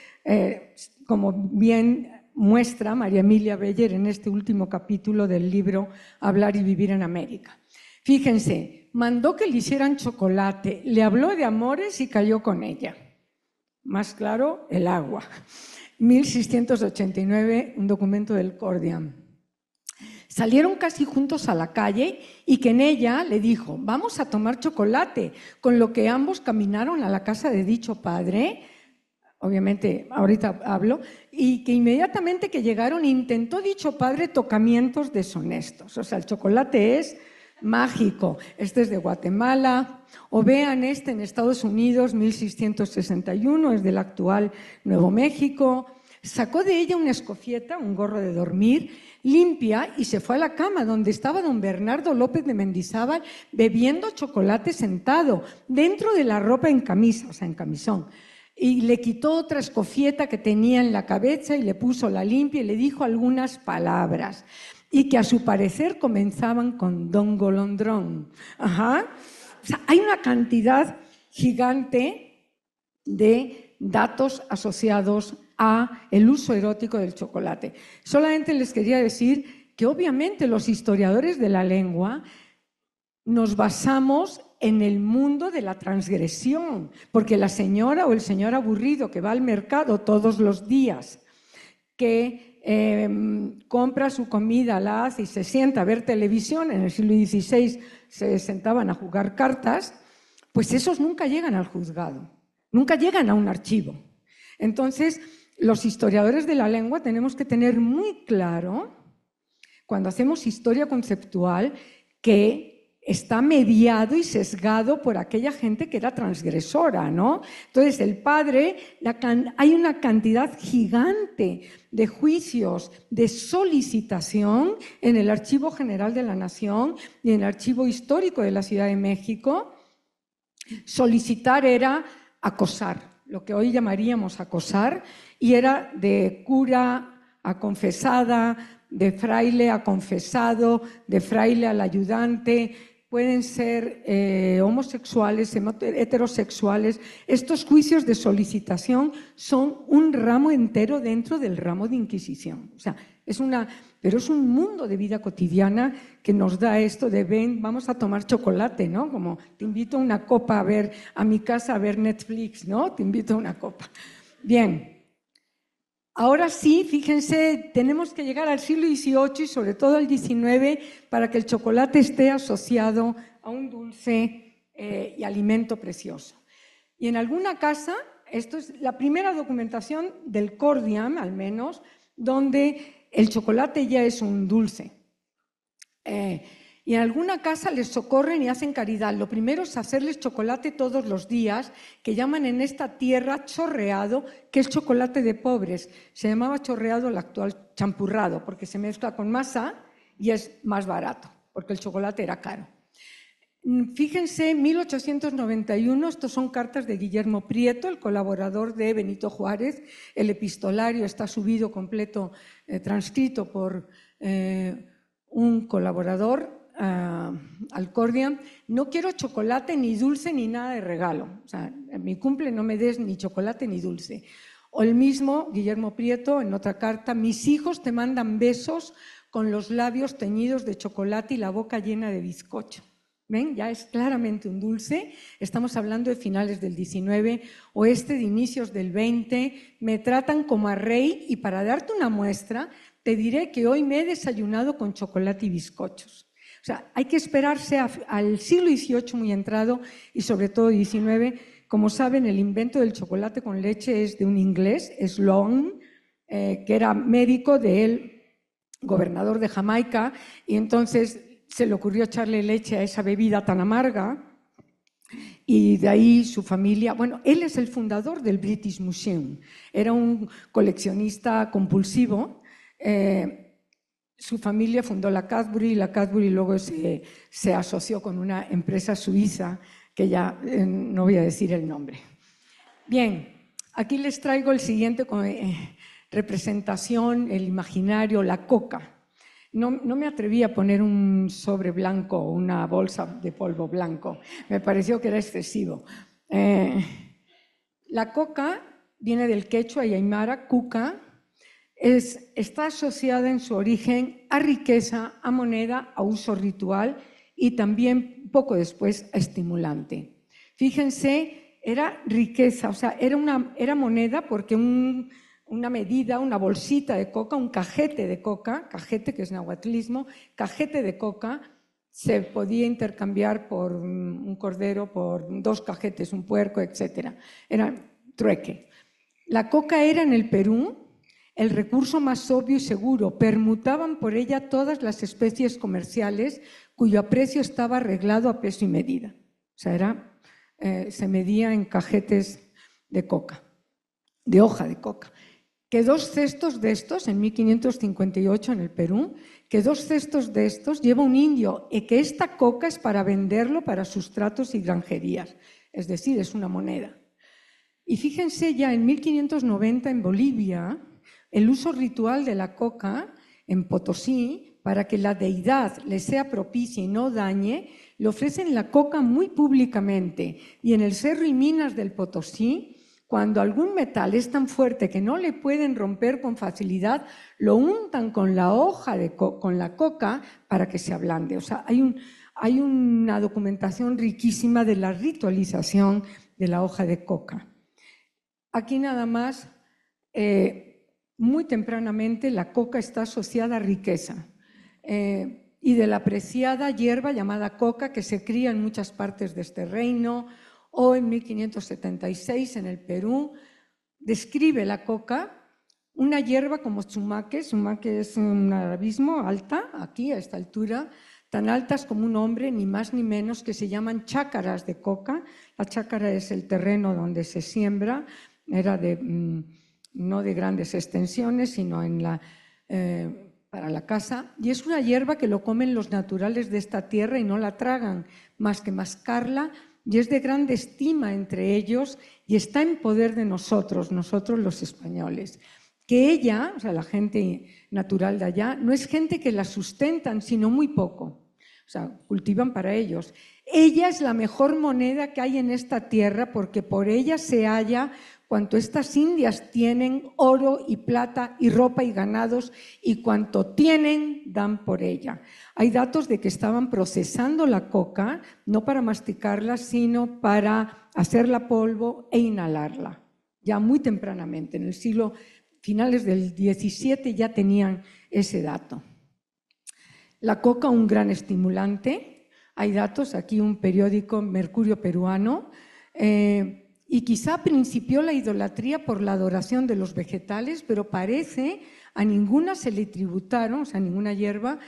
como bien muestra María Emilia Beller en este último capítulo del libro Hablar y Vivir en América. Fíjense, mandó que le hicieran chocolate, le habló de amores y cayó con ella. Más claro, el agua. 1689, un documento del Cordiam. Salieron casi juntos a la calle y que en ella le dijo, vamos a tomar chocolate, con lo que ambos caminaron a la casa de dicho padre, obviamente ahorita hablo, y que inmediatamente que llegaron intentó dicho padre tocamientos deshonestos. O sea, el chocolate es mágico. Este es de Guatemala, o vean este en Estados Unidos, 1661, es del actual Nuevo México. Sacó de ella una escofieta, un gorro de dormir, limpia, y se fue a la cama donde estaba don Bernardo López de Mendizábal bebiendo chocolate sentado, dentro de la ropa en camisa, o sea, en camisón. Y le quitó otra escofieta que tenía en la cabeza y le puso la limpia y le dijo algunas palabras, y que a su parecer comenzaban con don Golondrón. O sea, hay una cantidad gigante de datos asociados a el uso erótico del chocolate. Solamente les quería decir que obviamente los historiadores de la lengua nos basamos en el mundo de la transgresión, porque la señora o el señor aburrido que va al mercado todos los días, que compra su comida, la hace y se sienta a ver televisión, en el siglo XVI se sentaban a jugar cartas, pues esos nunca llegan al juzgado, nunca llegan a un archivo. Entonces, los historiadores de la lengua tenemos que tener muy claro, cuando hacemos historia conceptual, que está mediado y sesgado por aquella gente que era transgresora, ¿no? Entonces, el padre, hay una cantidad gigante de juicios de solicitación en el Archivo General de la Nación y en el Archivo Histórico de la Ciudad de México. Solicitar era acosar, lo que hoy llamaríamos acosar, y era de cura a confesada, de fraile a confesado, de fraile al ayudante. Pueden ser homosexuales, heterosexuales. Estos juicios de solicitación son un ramo entero dentro del ramo de Inquisición. O sea, pero es un mundo de vida cotidiana que nos da esto de ven, vamos a tomar chocolate, ¿no? Como te invito a una copa a mi casa a ver Netflix, ¿no? Te invito a una copa. Bien. Ahora sí, fíjense, tenemos que llegar al siglo XVIII y sobre todo al XIX para que el chocolate esté asociado a un dulce y alimento precioso. Y en alguna casa, esto es la primera documentación del cordiam, al menos, donde el chocolate ya es un dulce. Y en alguna casa les socorren y hacen caridad. Lo primero es hacerles chocolate todos los días, que llaman en esta tierra chorreado, que es chocolate de pobres. Se llamaba chorreado el actual champurrado, porque se mezcla con masa y es más barato, porque el chocolate era caro. Fíjense, 1891, estos son cartas de Guillermo Prieto, el colaborador de Benito Juárez. El epistolario está subido completo, transcrito por un colaborador al cordiam. No quiero chocolate ni dulce ni nada de regalo. O sea, en mi cumple no me des ni chocolate ni dulce. O el mismo Guillermo Prieto en otra carta: mis hijos te mandan besos con los labios teñidos de chocolate y la boca llena de bizcocho. ¿Ven? Ya es claramente un dulce. Estamos hablando de finales del XIX o de inicios del XX. Me tratan como a rey y para darte una muestra te diré que hoy me he desayunado con chocolate y bizcochos. O sea, hay que esperarse al siglo XVIII muy entrado y sobre todo XIX. Como saben, el invento del chocolate con leche es de un inglés, Sloan, que era médico de él, gobernador de Jamaica, y entonces se le ocurrió echarle leche a esa bebida tan amarga y de ahí su familia. Bueno, él es el fundador del British Museum, era un coleccionista compulsivo. Su familia fundó la Cadbury y la Cadbury luego se asoció con una empresa suiza que ya no voy a decir el nombre. Bien, aquí les traigo el siguiente representación, el imaginario, la coca. No me atreví a poner un sobre blanco o una bolsa de polvo blanco, me pareció que era excesivo. La coca viene del quechua y aymara, cuca. Está asociada en su origen a riqueza, a moneda, a uso ritual y también poco después a estimulante. Fíjense, era riqueza, o sea, era moneda porque una medida, una bolsita de coca, un cajete de coca, cajete que es nahuatlismo, cajete de coca se podía intercambiar por un cordero, por 2 cajetes, un puerco, etc. Era trueque. La coca era en el Perú el recurso más obvio y seguro. Permutaban por ella todas las especies comerciales cuyo precio estaba arreglado a peso y medida. O sea, se medía en cajetes de coca, de hoja de coca. Que 2 cestos de estos, en 1558 en el Perú, que 2 cestos de estos lleva un indio y que esta coca es para venderlo para sustratos y granjerías. Es decir, es una moneda. Y fíjense, ya en 1590 en Bolivia, el uso ritual de la coca en Potosí, para que la deidad le sea propicia y no dañe, le ofrecen la coca muy públicamente. Y en el Cerro y Minas del Potosí, cuando algún metal es tan fuerte que no le pueden romper con facilidad, lo untan con la hoja con la coca para que se ablande. O sea, hay una documentación riquísima de la ritualización de la hoja de coca. Aquí nada más, muy tempranamente, la coca está asociada a riqueza y de la apreciada hierba llamada coca que se cría en muchas partes de este reino, o en 1576 en el Perú, describe la coca, una hierba como sumaque es un arabismo alta, aquí a esta altura, tan altas como un hombre, ni más ni menos, que se llaman chácaras de coca. La chácara es el terreno donde se siembra, era no de grandes extensiones, sino para la casa, y es una hierba que lo comen los naturales de esta tierra y no la tragan, más que mascarla, y es de grande estima entre ellos y está en poder de nosotros los españoles. Que ella, o sea, la gente natural de allá, no es gente que la sustentan, sino muy poco. O sea, cultivan para ellos. Ella es la mejor moneda que hay en esta tierra porque por ella se halla cuanto estas indias tienen, oro y plata y ropa y ganados, y cuanto tienen, dan por ella. Hay datos de que estaban procesando la coca, no para masticarla, sino para hacerla polvo e inhalarla, ya muy tempranamente, en el siglo finales del XVII ya tenían ese dato. La coca, un gran estimulante. Hay datos, aquí un periódico, Mercurio Peruano, y quizá principió la idolatría por la adoración de los vegetales, pero parece a ninguna se le tributaron, o sea, ninguna hierba,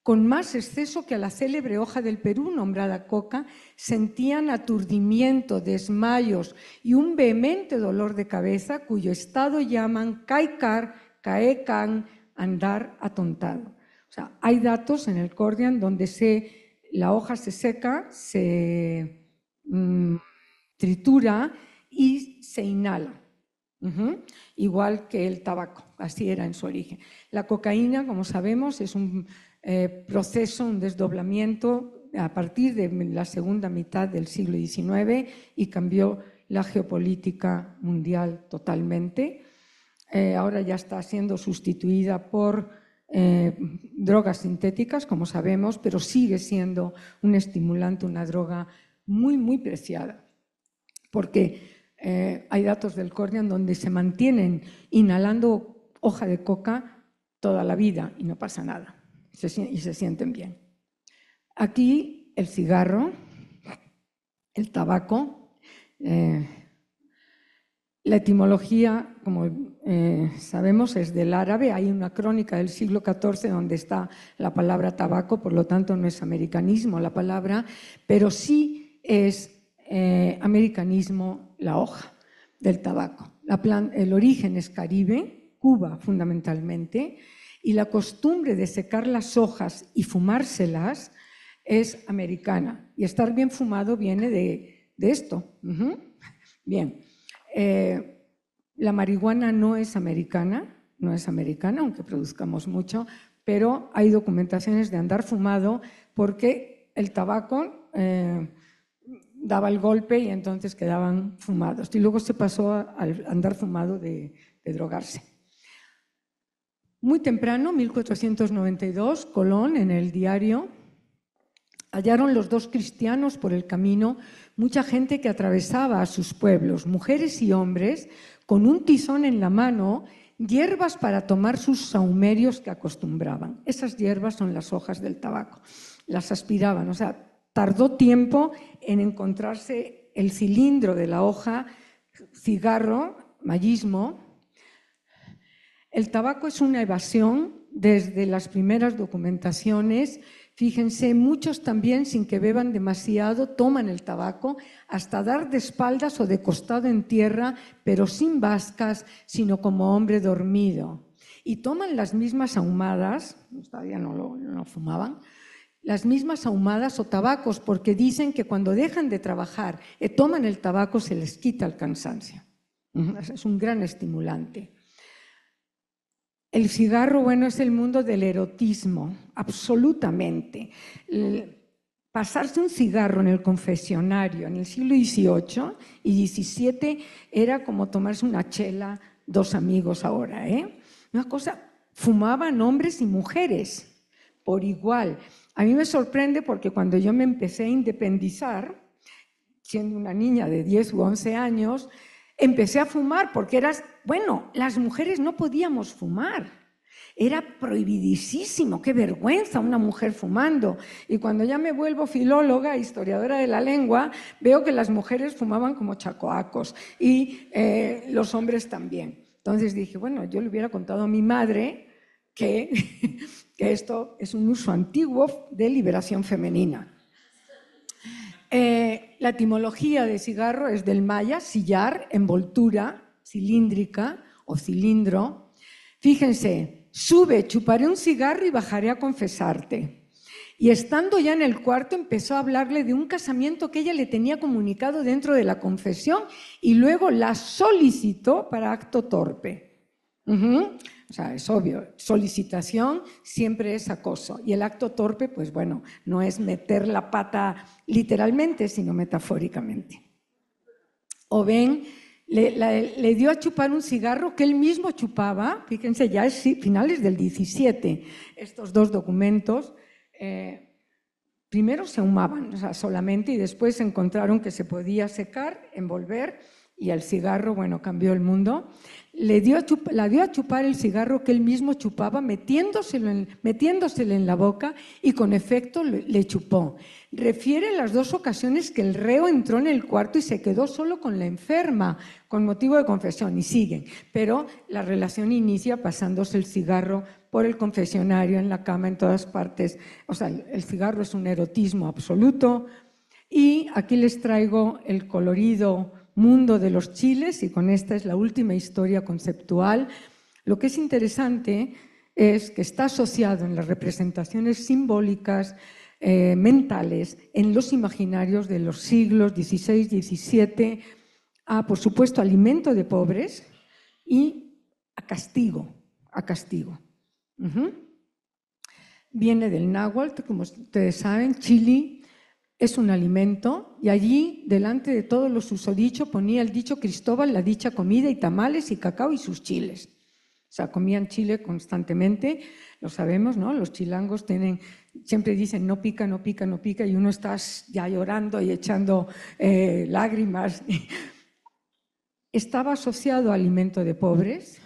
con más exceso que a la célebre hoja del Perú, nombrada coca, sentían aturdimiento, desmayos y un vehemente dolor de cabeza, cuyo estado llaman caicar, caecan, andar atontado. O sea, hay datos en el Cordian donde la hoja se seca, se tritura y se inhala. Igual que el tabaco, así era en su origen. La cocaína, como sabemos, es un proceso, un desdoblamiento a partir de la segunda mitad del siglo XIX y cambió la geopolítica mundial totalmente. Ahora ya está siendo sustituida por drogas sintéticas, como sabemos, pero sigue siendo un estimulante, una droga muy, muy preciada, porque hay datos del Cordian donde se mantienen inhalando hoja de coca toda la vida y no pasa nada, y se sienten bien. Aquí el cigarro, el tabaco, la etimología, como sabemos, es del árabe. Hay una crónica del siglo XIV donde está la palabra tabaco, por lo tanto no es americanismo la palabra, pero sí es americanismo la hoja del tabaco. El origen es Caribe, Cuba fundamentalmente, y la costumbre de secar las hojas y fumárselas es americana. Y estar bien fumado viene de esto. Bien. La marihuana no es americana, aunque produzcamos mucho, pero hay documentaciones de andar fumado porque el tabaco daba el golpe y entonces quedaban fumados. Y luego se pasó al andar fumado de drogarse. Muy temprano, 1492, Colón, en el diario, hallaron los dos cristianos por el camino mucha gente que atravesaba a sus pueblos, mujeres y hombres, con un tizón en la mano, hierbas para tomar sus sahumerios que acostumbraban. Esas hierbas son las hojas del tabaco. Las aspiraban, o sea, tardó tiempo en encontrarse el cilindro de la hoja, cigarro, mayismo. El tabaco es una evasión desde las primeras documentaciones. Fíjense, muchos también, sin que beban demasiado, toman el tabaco hasta dar de espaldas o de costado en tierra, pero sin bascas, sino como hombre dormido. Y toman las mismas ahumadas, todavía no fumaban, las mismas ahumadas o tabacos, porque dicen que cuando dejan de trabajar y toman el tabaco se les quita el cansancio. Es un gran estimulante. El cigarro, bueno, es el mundo del erotismo, absolutamente. Pasarse un cigarro en el confesionario en el siglo XVIII y XVII era como tomarse una chela, dos amigos ahora, ¿eh? Una cosa, fumaban hombres y mujeres por igual. A mí me sorprende porque cuando yo me empecé a independizar, siendo una niña de 10 u 11 años, empecé a fumar porque bueno, las mujeres no podíamos fumar. Era prohibidísimo, qué vergüenza una mujer fumando. Y cuando ya me vuelvo filóloga, historiadora de la lengua, veo que las mujeres fumaban como chacoacos y los hombres también. Entonces dije, bueno, yo le hubiera contado a mi madre que esto es un uso antiguo de liberación femenina. La etimología de cigarro es del maya, sillar, envoltura, cilíndrica o cilindro. Fíjense, sube, chuparé un cigarro y bajaré a confesarte. Y estando ya en el cuarto empezó a hablarle de un casamiento que ella le tenía comunicado dentro de la confesión y luego la solicitó para acto torpe. O sea, es obvio, solicitación siempre es acoso y el acto torpe, pues bueno, no es meter la pata literalmente, sino metafóricamente. O ven, le dio a chupar un cigarro que él mismo chupaba, fíjense, ya es finales del 17, estos dos documentos. Primero se ahumaban, o sea, solamente, y después encontraron que se podía secar, envolver, y el cigarro, bueno, cambió el mundo. La dio a chupar el cigarro que él mismo chupaba, metiéndoselo en la boca, y con efecto le chupó. Refiere las dos ocasiones que el reo entró en el cuarto y se quedó solo con la enferma, con motivo de confesión, y siguen. Pero la relación inicia pasándose el cigarro por el confesionario, en la cama, en todas partes. O sea, el cigarro es un erotismo absoluto. Y aquí les traigo el colorido mundo de los chiles, y con esta es la última historia conceptual. Lo que es interesante es que está asociado en las representaciones simbólicas mentales, en los imaginarios de los siglos XVI, XVII, a, por supuesto, alimento de pobres y a castigo. Viene del náhuatl, como ustedes saben. Chili es un alimento, y allí, delante de todos los susodichos, ponía el dicho Cristóbal la dicha comida, y tamales y cacao y sus chiles. O sea, comían chile constantemente, lo sabemos, ¿no? Los chilangos siempre dicen no pica, no pica, no pica, y uno está ya llorando y echando lágrimas. Estaba asociado a alimento de pobres,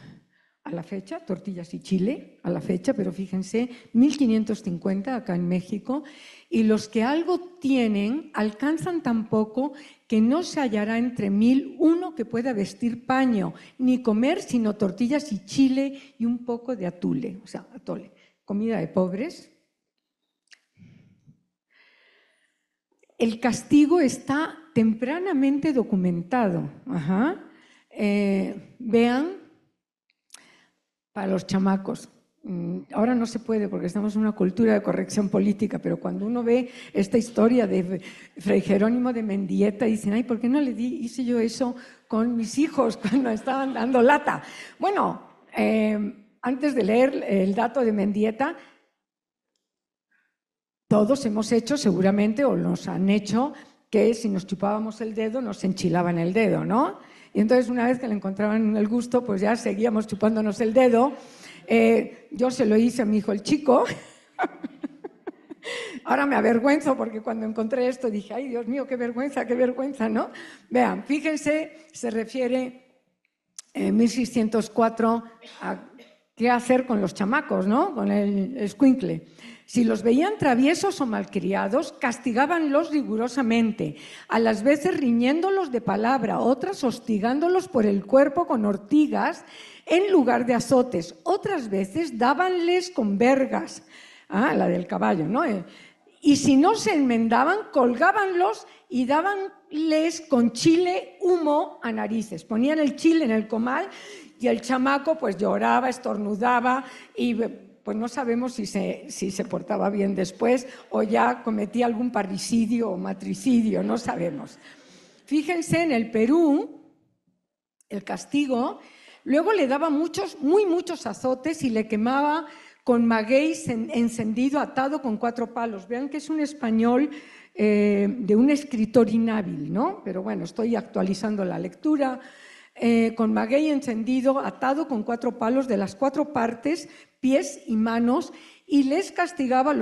a la fecha, tortillas y chile, a la fecha, pero fíjense, 1550 acá en México, y los que algo tienen alcanzan tan poco que no se hallará entre 1000 uno que pueda vestir paño, ni comer sino tortillas y chile y un poco de atole, o sea, atole, comida de pobres. El castigo está tempranamente documentado. Vean, para los chamacos. Ahora no se puede porque estamos en una cultura de corrección política, pero cuando uno ve esta historia de Fray Jerónimo de Mendieta, dicen, ay, ¿por qué no hice yo eso con mis hijos cuando estaban dando lata? Bueno, antes de leer el dato de Mendieta, todos hemos hecho seguramente, o nos han hecho, que si nos chupábamos el dedo, nos enchilaban el dedo, ¿no? Y entonces una vez que le encontraban el gusto, pues ya seguíamos chupándonos el dedo. Yo se lo hice a mi hijo el chico. Ahora me avergüenzo porque cuando encontré esto dije, ay, Dios mío, qué vergüenza, ¿no? Vean, fíjense, se refiere en 1604 a qué hacer con los chamacos, ¿no? Con el escuincle. Si los veían traviesos o malcriados, castigábanlos rigurosamente, a las veces riñéndolos de palabra, otras hostigándolos por el cuerpo con ortigas en lugar de azotes. Otras veces dábanles con vergas, la del caballo, ¿no? Y si no se enmendaban, colgábanlos y dábanles con chile humo a narices. Ponían el chile en el comal y el chamaco pues lloraba, estornudaba y pues no sabemos si se portaba bien después o ya cometía algún parricidio o matricidio, no sabemos. Fíjense, en el Perú, el castigo Luego le daba muchos azotes y le quemaba con maguey encendido, atado con 4 palos. Vean que es un español de un escritor inhábil, ¿no? Pero bueno, estoy actualizando la lectura. Con maguey encendido, atado con 4 palos de las 4 partes, pies y manos, y los castigaba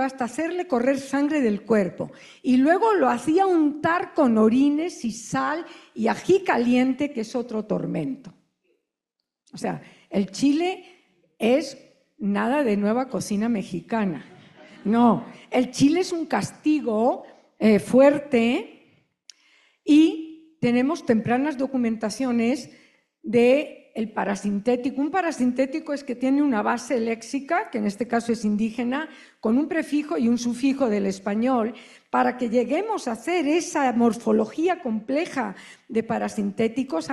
hasta hacerle correr sangre del cuerpo. Y luego lo hacía untar con orines y sal y ají caliente, que es otro tormento. O sea, el chile es nada de nueva cocina mexicana. No, el chile es un castigo fuerte, y tenemos tempranas documentaciones del parasintético. Un parasintético es que tiene una base léxica, que en este caso es indígena, con un prefijo y un sufijo del español. Para que lleguemos a hacer esa morfología compleja de parasintéticos,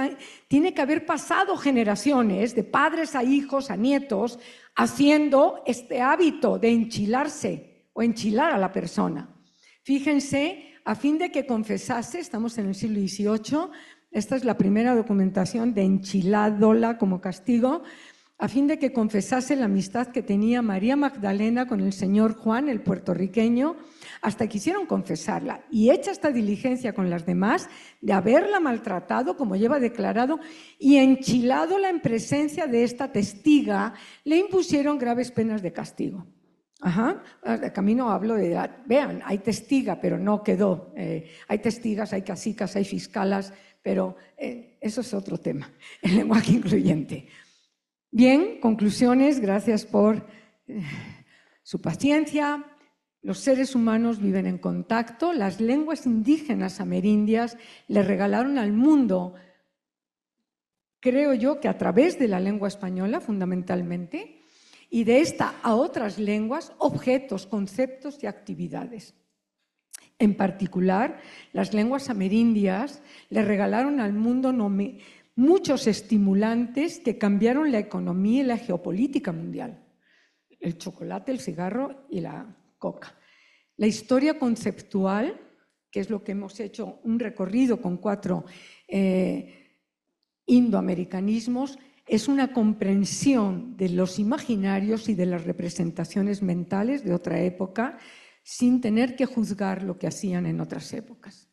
tiene que haber pasado generaciones, de padres a hijos, a nietos, haciendo este hábito de enchilarse o enchilar a la persona. Fíjense, a fin de que confesase, estamos en el siglo XVIII, esta es la primera documentación de enchiladola como castigo, a fin de que confesase la amistad que tenía María Magdalena con el señor Juan, el puertorriqueño, hasta quisieron confesarla. Y hecha esta diligencia con las demás, de haberla maltratado, como lleva declarado, y enchiladola en presencia de esta testiga, le impusieron graves penas de castigo. Ajá. De camino hablo de, vean, hay testiga, pero no quedó. Hay testigas, hay cacicas, hay fiscalas, pero eso es otro tema, el lenguaje incluyente. Bien, conclusiones, gracias por su paciencia. Los seres humanos viven en contacto. Las lenguas indígenas amerindias le regalaron al mundo, creo yo que a través de la lengua española fundamentalmente, y de esta a otras lenguas, objetos, conceptos y actividades. En particular, las lenguas amerindias le regalaron al mundo muchos estimulantes que cambiaron la economía y la geopolítica mundial. El chocolate, el cigarro y la coca. La historia conceptual, que es lo que hemos hecho un recorrido con 4 indoamericanismos, es una comprensión de los imaginarios y de las representaciones mentales de otra época sin tener que juzgar lo que hacían en otras épocas.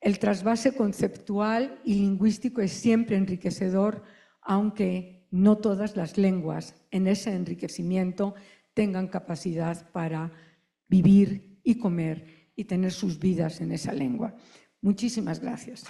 El trasvase conceptual y lingüístico es siempre enriquecedor, aunque no todas las lenguas en ese enriquecimiento tengan capacidad para vivir y comer y tener sus vidas en esa lengua. Muchísimas gracias.